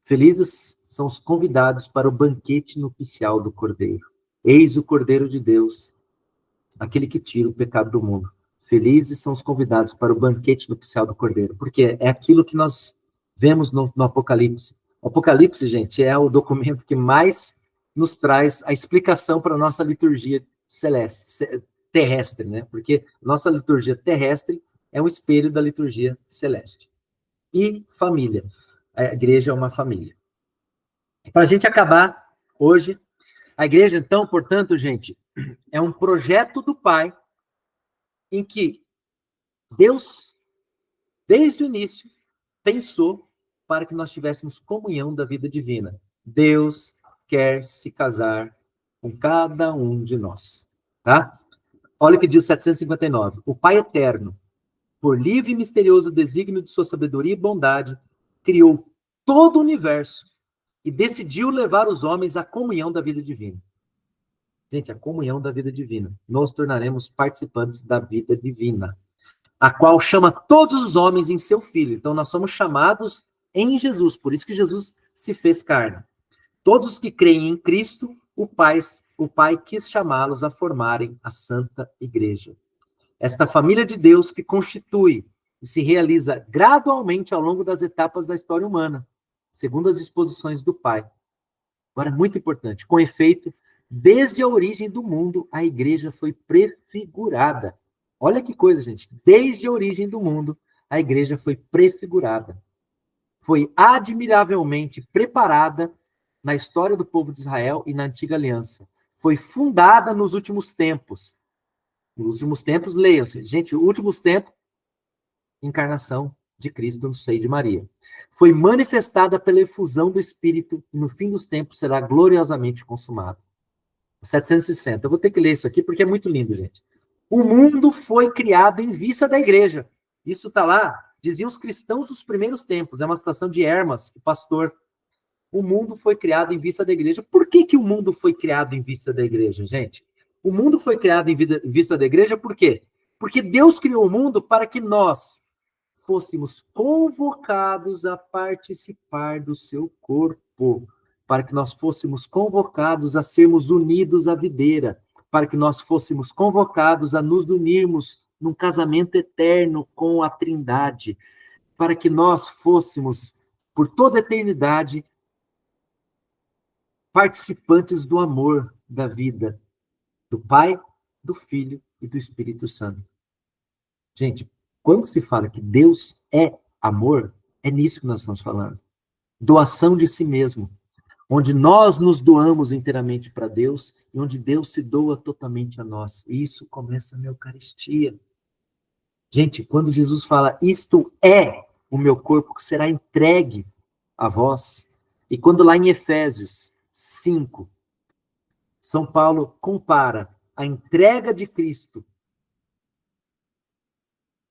Speaker 1: Felizes são os convidados para o banquete nupcial do Cordeiro. Eis o Cordeiro de Deus, aquele que tira o pecado do mundo. Felizes são os convidados para o banquete nupcial do Cordeiro. Porque é aquilo que nós vemos no Apocalipse. O Apocalipse, gente, é o documento que mais nos traz a explicação para a nossa liturgia celeste, terrestre, né? Porque nossa liturgia terrestre é um espelho da liturgia celeste. E família. A igreja é uma família. Para a gente acabar hoje, a igreja, então, portanto, gente, é um projeto do Pai em que Deus, desde o início, pensou para que nós tivéssemos comunhão da vida divina. Deus quer se casar com cada um de nós, tá? Olha o que diz 759. O Pai Eterno, por livre e misterioso desígnio de sua sabedoria e bondade, criou todo o universo e decidiu levar os homens à comunhão da vida divina. Gente, a comunhão da vida divina. Nós tornaremos participantes da vida divina, a qual chama todos os homens em seu Filho. Então, nós somos chamados em Jesus, por isso que Jesus se fez carne. Todos os que creem em Cristo, o Pai quis chamá-los a formarem a Santa Igreja. Esta família de Deus se constitui e se realiza gradualmente ao longo das etapas da história humana, segundo as disposições do Pai. Agora, muito importante, com efeito, desde a origem do mundo, a igreja foi prefigurada. Olha que coisa, gente. Desde a origem do mundo, a igreja foi prefigurada. Foi admiravelmente preparada na história do povo de Israel e na antiga aliança. Foi fundada nos últimos tempos. Nos últimos tempos, leiam-se. Gente, últimos tempos, encarnação de Cristo no seio de Maria. Foi manifestada pela efusão do Espírito e no fim dos tempos será gloriosamente consumada. 760. Eu vou ter que ler isso aqui porque é muito lindo, gente. O mundo foi criado em vista da igreja. Isso está lá, diziam os cristãos dos primeiros tempos. É uma citação de Hermas, o pastor. O mundo foi criado em vista da igreja. Por que o mundo foi criado em vista da igreja, gente? O mundo foi criado em vista da igreja por quê? Porque Deus criou o mundo para que nós fôssemos convocados a participar do seu corpo, para que nós fôssemos convocados a sermos unidos à videira, para que nós fôssemos convocados a nos unirmos num casamento eterno com a Trindade, para que nós fôssemos, por toda a eternidade, participantes do amor da vida, do Pai, do Filho e do Espírito Santo. Gente, quando se fala que Deus é amor, é nisso que nós estamos falando. Doação de si mesmo, onde nós nos doamos inteiramente para Deus e onde Deus se doa totalmente a nós. E isso começa na Eucaristia. Gente, quando Jesus fala, isto é o meu corpo que será entregue a vós, e quando lá em Efésios 5, São Paulo compara a entrega de Cristo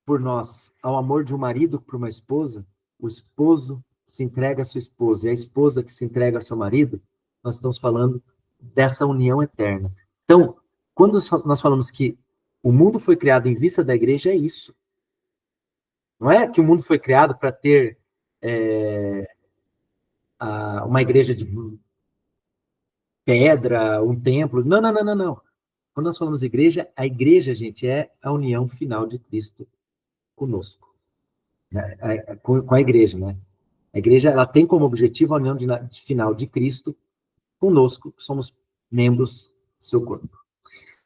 Speaker 1: por nós ao amor de um marido por uma esposa, o esposo se entrega à sua esposa e a esposa que se entrega ao seu marido, nós estamos falando dessa união eterna. Então, quando nós falamos que o mundo foi criado em vista da igreja, é isso. Não é que o mundo foi criado para ter uma igreja de pedra, um templo. Não, não, não, não, não. Quando nós falamos igreja, a igreja, gente, é a união final de Cristo conosco, né? Com a igreja, né? A igreja, ela tem como objetivo a união final de Cristo conosco, que somos membros do seu corpo.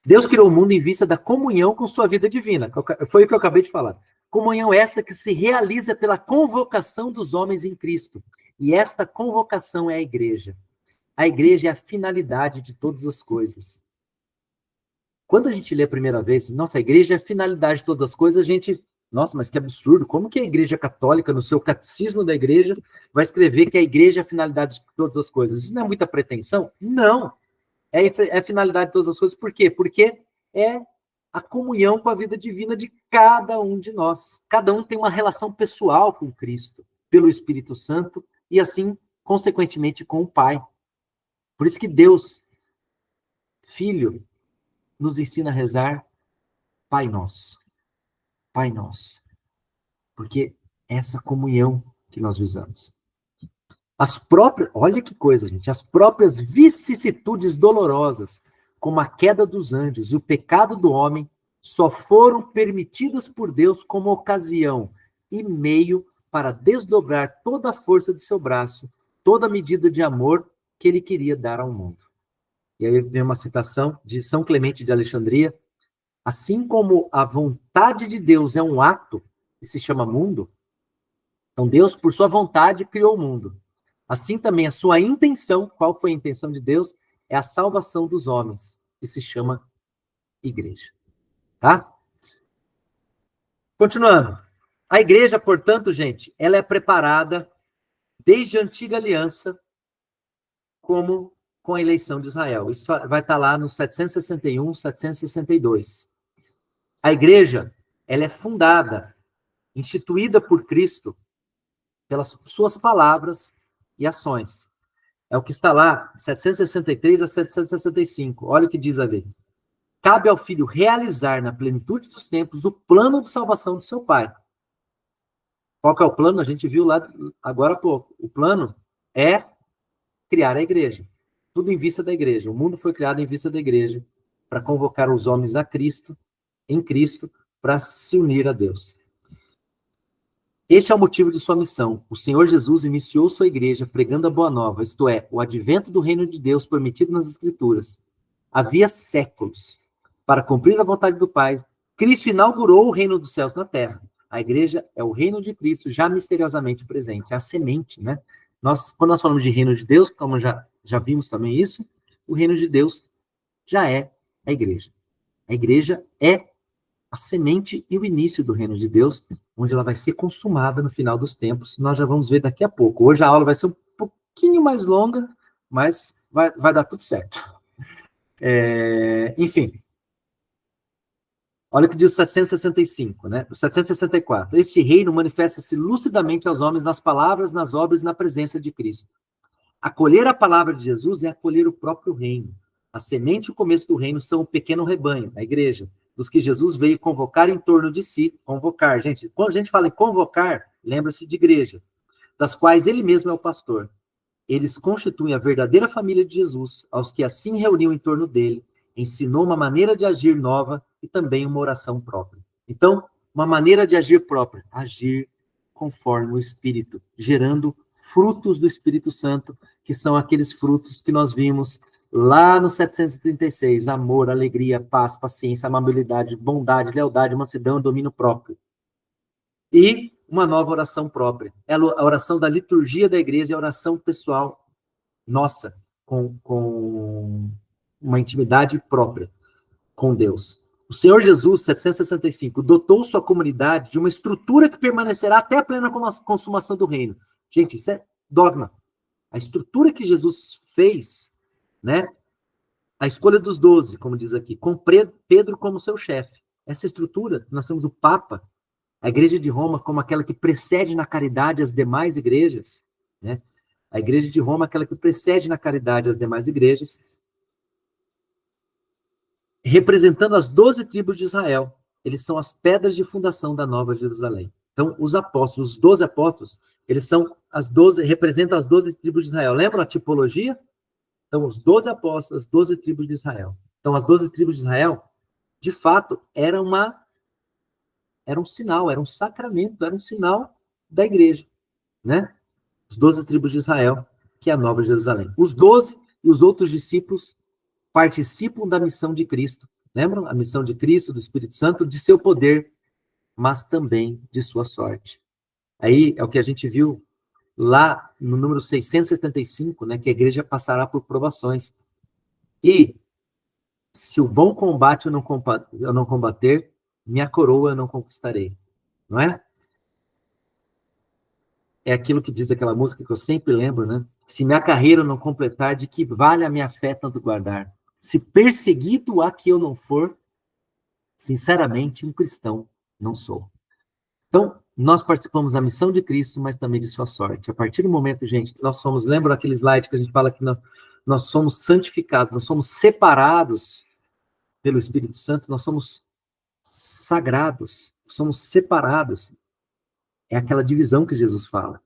Speaker 1: Deus criou o mundo em vista da comunhão com sua vida divina. Foi o que eu acabei de falar. Comunhão esta que se realiza pela convocação dos homens em Cristo. E esta convocação é a igreja. A igreja é a finalidade de todas as coisas. Quando a gente lê a primeira vez, nossa, a igreja é a finalidade de todas as coisas, a gente, nossa, mas que absurdo, como que a igreja católica, no seu catecismo da igreja, vai escrever que a igreja é a finalidade de todas as coisas? Isso não é muita pretensão? Não. É a finalidade de todas as coisas, por quê? Porque é a comunhão com a vida divina de cada um de nós. Cada um tem uma relação pessoal com Cristo, pelo Espírito Santo e assim, consequentemente, com o Pai. Por isso que Deus, Filho, nos ensina a rezar Pai Nosso. Pai Nosso. Porque é essa comunhão que nós visamos. As próprias, olha que coisa, gente, as próprias vicissitudes dolorosas, como a queda dos anjos e o pecado do homem, só foram permitidas por Deus como ocasião e meio para desdobrar toda a força de seu braço, toda a medida de amor que ele queria dar ao mundo. E aí vem uma citação de São Clemente de Alexandria: assim como a vontade de Deus é um ato, que se chama mundo, então Deus, por sua vontade, criou o mundo. Assim também a sua intenção, qual foi a intenção de Deus? É a salvação dos homens, que se chama igreja. Tá? Continuando. A igreja, portanto, gente, ela é preparada desde a antiga aliança como com a eleição de Israel. Isso vai estar lá no 761, 762. A igreja, ela é fundada, instituída por Cristo, pelas suas palavras e ações. É o que está lá, 763 a 765. Olha o que diz ali. Cabe ao Filho realizar na plenitude dos tempos o plano de salvação do seu Pai. Qual que é o plano? A gente viu lá agora há pouco. O plano é criar a igreja. Tudo em vista da igreja. O mundo foi criado em vista da igreja para convocar os homens a Cristo, em Cristo, para se unir a Deus. Este é o motivo de sua missão. O Senhor Jesus iniciou sua igreja pregando a boa nova, isto é, o advento do reino de Deus prometido nas Escrituras. Havia séculos. Para cumprir a vontade do Pai, Cristo inaugurou o reino dos céus na terra. A igreja é o reino de Cristo já misteriosamente presente, é a semente, né? Quando nós falamos de reino de Deus, como já vimos também isso, o reino de Deus já é a igreja. A igreja é a semente e o início do reino de Deus, onde ela vai ser consumada no final dos tempos. Nós já vamos ver daqui a pouco. Hoje a aula vai ser um pouquinho mais longa, mas vai dar tudo certo. Enfim. Olha o que diz o 765, né? O 764. Este reino manifesta-se lucidamente aos homens nas palavras, nas obras e na presença de Cristo. Acolher a palavra de Jesus é acolher o próprio reino. A semente e o começo do reino são o pequeno rebanho, a igreja, dos que Jesus veio convocar em torno de si. Convocar, gente. Quando a gente fala em convocar, lembra-se de igreja, das quais ele mesmo é o pastor. Eles constituem a verdadeira família de Jesus, aos que assim reuniam em torno dele, ensinou uma maneira de agir nova e também uma oração própria. Então, uma maneira de agir própria, agir conforme o Espírito, gerando frutos do Espírito Santo, que são aqueles frutos que nós vimos lá no 736, amor, alegria, paz, paciência, amabilidade, bondade, lealdade, mansidão e domínio próprio. E uma nova oração própria. É a oração da liturgia da igreja e a oração pessoal nossa, com uma intimidade própria com Deus. O Senhor Jesus, 765, dotou sua comunidade de uma estrutura que permanecerá até a plena consumação do reino. Gente, isso é dogma. A estrutura que Jesus fez, né? A escolha dos 12, como diz aqui, com Pedro como seu chefe. Essa estrutura, nós temos o Papa, a Igreja de Roma como aquela que precede na caridade as demais igrejas, né? A Igreja de Roma é aquela que precede na caridade as demais igrejas, representando as 12 tribos de Israel. Eles são as pedras de fundação da Nova Jerusalém. Então, os apóstolos, os 12 apóstolos, eles são as 12, representam as 12 tribos de Israel. Lembram a tipologia? Então, os 12 apóstolos, as 12 tribos de Israel. Então, as 12 tribos de Israel, de fato, era um sinal, era um sacramento, era um sinal da igreja, né? Os 12 tribos de Israel, que é a Nova Jerusalém. Os 12 e os outros discípulos participam da missão de Cristo. Lembram? A missão de Cristo, do Espírito Santo, de seu poder, mas também de sua sorte. Aí é o que a gente viu lá no número 675, né, que a igreja passará por provações. E se o bom combate eu não combater, minha coroa eu não conquistarei. Não é? É aquilo que diz aquela música que eu sempre lembro, né? Se minha carreira eu não completar, de que vale a minha fé tanto guardar? Se perseguido há que eu não for, sinceramente, um cristão não sou. Então, nós participamos da missão de Cristo, mas também de sua sorte. A partir do momento, gente, que nós somos, lembra aquele slide que a gente fala que nós somos santificados, nós somos separados pelo Espírito Santo, nós somos sagrados, somos separados. É aquela divisão que Jesus fala.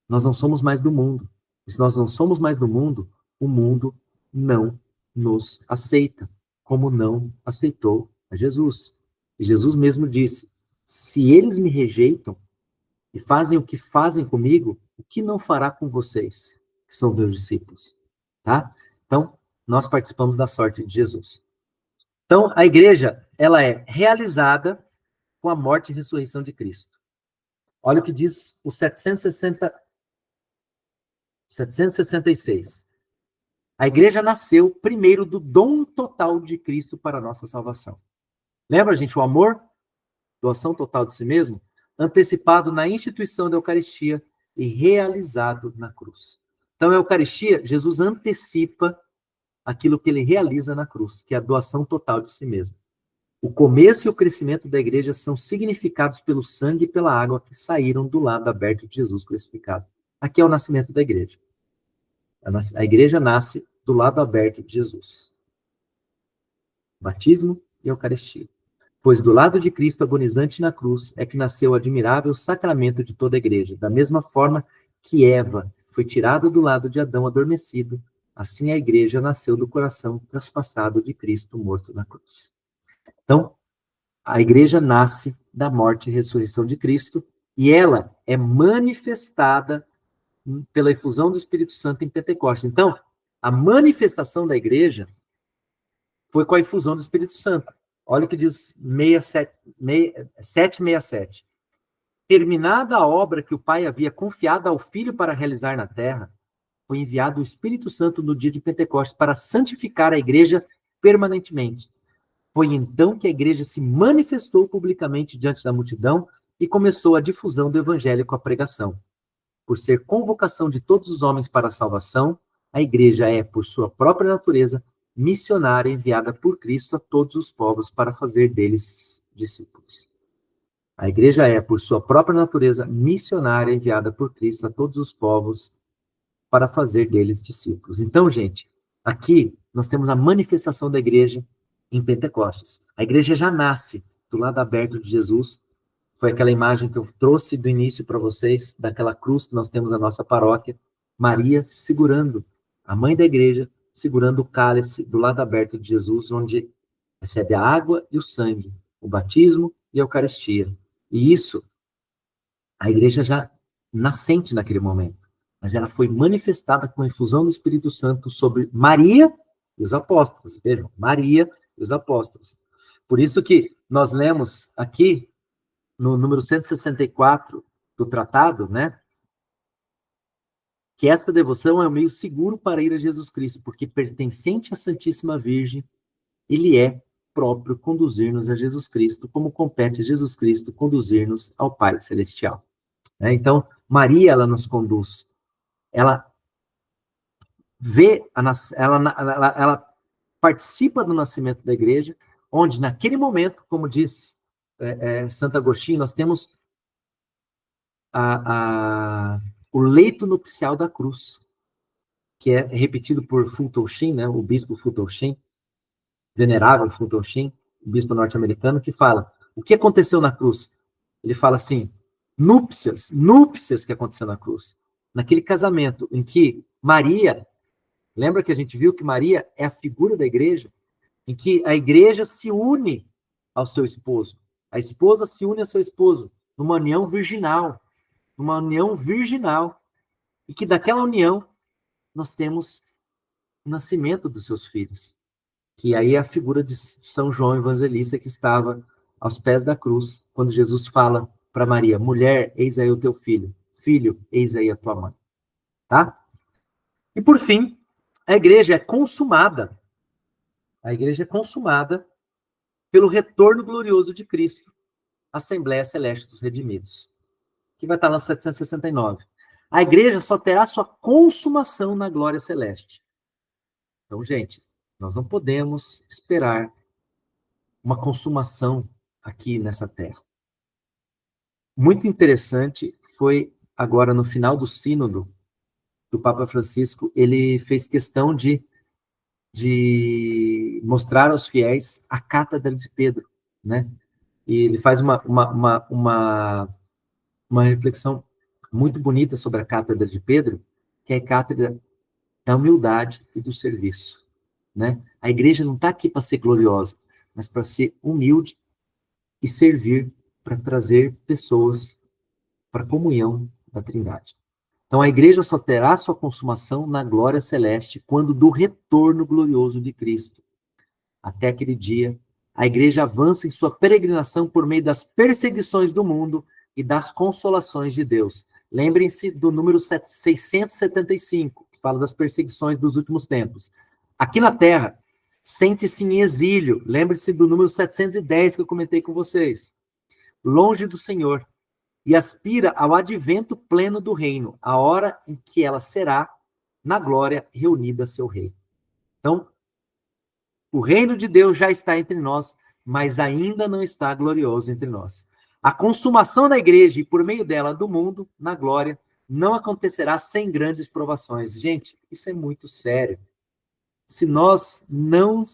Speaker 1: Nós não somos mais do mundo. E se nós não somos mais do mundo, o mundo não nos aceita, como não aceitou a Jesus. E Jesus mesmo disse: se eles me rejeitam e fazem o que fazem comigo, o que não fará com vocês, que são meus discípulos? Tá? Então, nós participamos da sorte de Jesus. Então, a igreja, ela é realizada com a morte e ressurreição de Cristo. Olha o que diz o 766. A igreja nasceu primeiro do dom total de Cristo para a nossa salvação. Lembra, gente, o amor, doação total de si mesmo, antecipado na instituição da Eucaristia e realizado na cruz. Então, a Eucaristia, Jesus antecipa aquilo que ele realiza na cruz, que é a doação total de si mesmo. O começo e o crescimento da igreja são significados pelo sangue e pela água que saíram do lado aberto de Jesus crucificado. Aqui é o nascimento da igreja. A igreja nasce do lado aberto de Jesus. Batismo e Eucaristia. Pois do lado de Cristo agonizante na cruz é que nasceu o admirável sacramento de toda a igreja. Da mesma forma que Eva foi tirada do lado de Adão adormecido, assim a igreja nasceu do coração traspassado de Cristo morto na cruz. Então, a igreja nasce da morte e ressurreição de Cristo e ela é manifestada pela efusão do Espírito Santo em Pentecostes. Então, a manifestação da igreja foi com a efusão do Espírito Santo. Olha o que diz 767. Terminada a obra que o Pai havia confiado ao Filho para realizar na terra, foi enviado o Espírito Santo no dia de Pentecostes para santificar a igreja permanentemente. Foi então que a igreja se manifestou publicamente diante da multidão e começou a difusão do evangelho com a pregação. Por ser convocação de todos os homens para a salvação, a igreja é, por sua própria natureza, missionária enviada por Cristo a todos os povos para fazer deles discípulos. A igreja é, por sua própria natureza, missionária enviada por Cristo a todos os povos para fazer deles discípulos. Então, gente, aqui nós temos a manifestação da igreja em Pentecostes. A igreja já nasce do lado aberto de Jesus. Foi aquela imagem que eu trouxe do início para vocês, daquela cruz que nós temos na nossa paróquia. Maria segurando, a mãe da igreja, segurando o cálice do lado aberto de Jesus, onde recebe a água e o sangue, o batismo e a Eucaristia. E isso, a igreja já nascente naquele momento. Mas ela foi manifestada com a efusão do Espírito Santo sobre Maria e os apóstolos. Vejam, Maria e os apóstolos. Por isso que nós lemos aqui, no número 164 do tratado, né? Que esta devoção é um meio seguro para ir a Jesus Cristo, porque pertencente à Santíssima Virgem, ele é próprio conduzir-nos a Jesus Cristo, como compete a Jesus Cristo conduzir-nos ao Pai Celestial. Então, Maria, ela nos conduz. Ela vê, ela participa do nascimento da igreja, onde naquele momento, como diz Santo Agostinho, nós temos o leito nupcial da cruz, que é repetido por Fulton Sheen, né, o bispo Fulton Sheen, venerável Fulton Sheen, o bispo norte-americano, que fala, o que aconteceu na cruz? Ele fala assim, núpcias que aconteceu na cruz. Naquele casamento em que Maria, lembra que a gente viu que Maria é a figura da igreja, em que a igreja se une ao seu esposo, a esposa se une ao seu esposo, numa união virginal, e que daquela união nós temos o nascimento dos seus filhos, que aí é a figura de São João Evangelista, que estava aos pés da cruz, quando Jesus fala para Maria, mulher, eis aí o teu filho, filho, eis aí a tua mãe. Tá? E por fim, a igreja é consumada. A igreja é consumada pelo retorno glorioso de Cristo, Assembleia Celeste dos Redimidos, que vai estar lá no 769. A igreja só terá sua consumação na glória celeste. Então, gente, nós não podemos esperar uma consumação aqui nessa terra. Muito interessante foi agora no final do sínodo do Papa Francisco, ele fez questão de mostrar aos fiéis a cátedra de Pedro, né? E ele faz uma reflexão muito bonita sobre a cátedra de Pedro, que é a cátedra da humildade e do serviço, né? A igreja não está aqui para ser gloriosa, mas para ser humilde e servir para trazer pessoas para a comunhão da Trindade. Então a igreja só terá sua consumação na glória celeste quando do retorno glorioso de Cristo. Até aquele dia, a igreja avança em sua peregrinação por meio das perseguições do mundo e das consolações de Deus. Lembrem-se do número 675, que fala das perseguições dos últimos tempos. Aqui na Terra, sente-se em exílio. Lembre-se do número 710 que eu comentei com vocês. Longe do Senhor, e aspira ao advento pleno do reino, a hora em que ela será, na glória, reunida a seu rei. Então, o reino de Deus já está entre nós, mas ainda não está glorioso entre nós. A consumação da igreja e, por meio dela, do mundo, na glória, não acontecerá sem grandes provações. Gente, isso é muito sério. Se nós não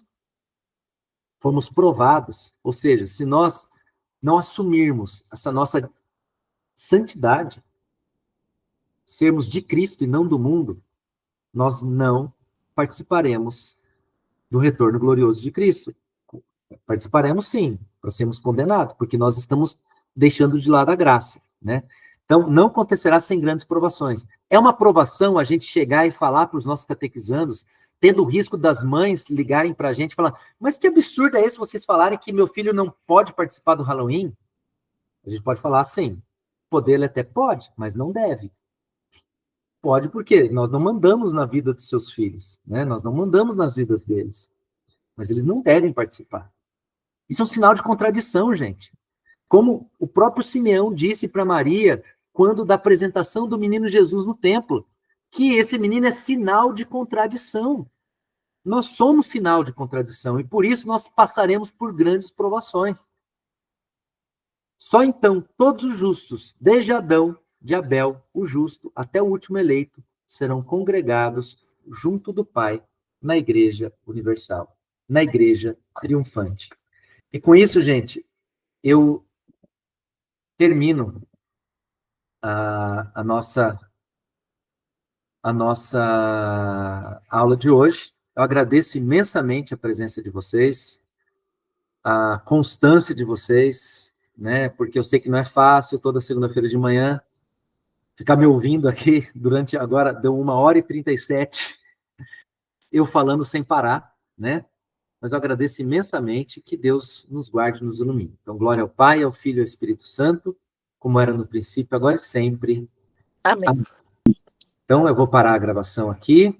Speaker 1: formos provados, ou seja, se nós não assumirmos essa nossa santidade, sermos de Cristo e não do mundo, nós não participaremos do retorno glorioso de Cristo. Participaremos sim, para sermos condenados, porque nós estamos deixando de lado a graça, né? Então, não acontecerá sem grandes provações. É uma provação a gente chegar e falar para os nossos catequizandos, tendo o risco das mães ligarem para a gente e falar, mas que absurdo é esse vocês falarem que meu filho não pode participar do Halloween? A gente pode falar assim, poder ele até pode, mas não deve. Pode porque nós não mandamos na vida dos seus filhos, né? Nós não mandamos nas vidas deles, mas eles não devem participar. Isso é um sinal de contradição, gente. Como o próprio Simeão disse para Maria, quando da apresentação do menino Jesus no templo, que esse menino é sinal de contradição. Nós somos sinal de contradição, e por isso nós passaremos por grandes provações. Só então todos os justos, desde Adão, de Abel, o justo, até o último eleito, serão congregados junto do Pai na Igreja Universal, na Igreja Triunfante. E com isso, gente, eu termino a nossa aula de hoje. Eu agradeço imensamente a presença de vocês, a constância de vocês, né? Porque eu sei que não é fácil toda segunda-feira de manhã ficar me ouvindo aqui durante agora deu 1h37 eu falando sem parar, né? Mas eu agradeço imensamente, que Deus nos guarde e nos ilumine. Então, glória ao Pai, ao Filho e ao Espírito Santo, como era no princípio, agora e sempre.
Speaker 2: Amém.
Speaker 1: Então, eu vou parar a gravação aqui.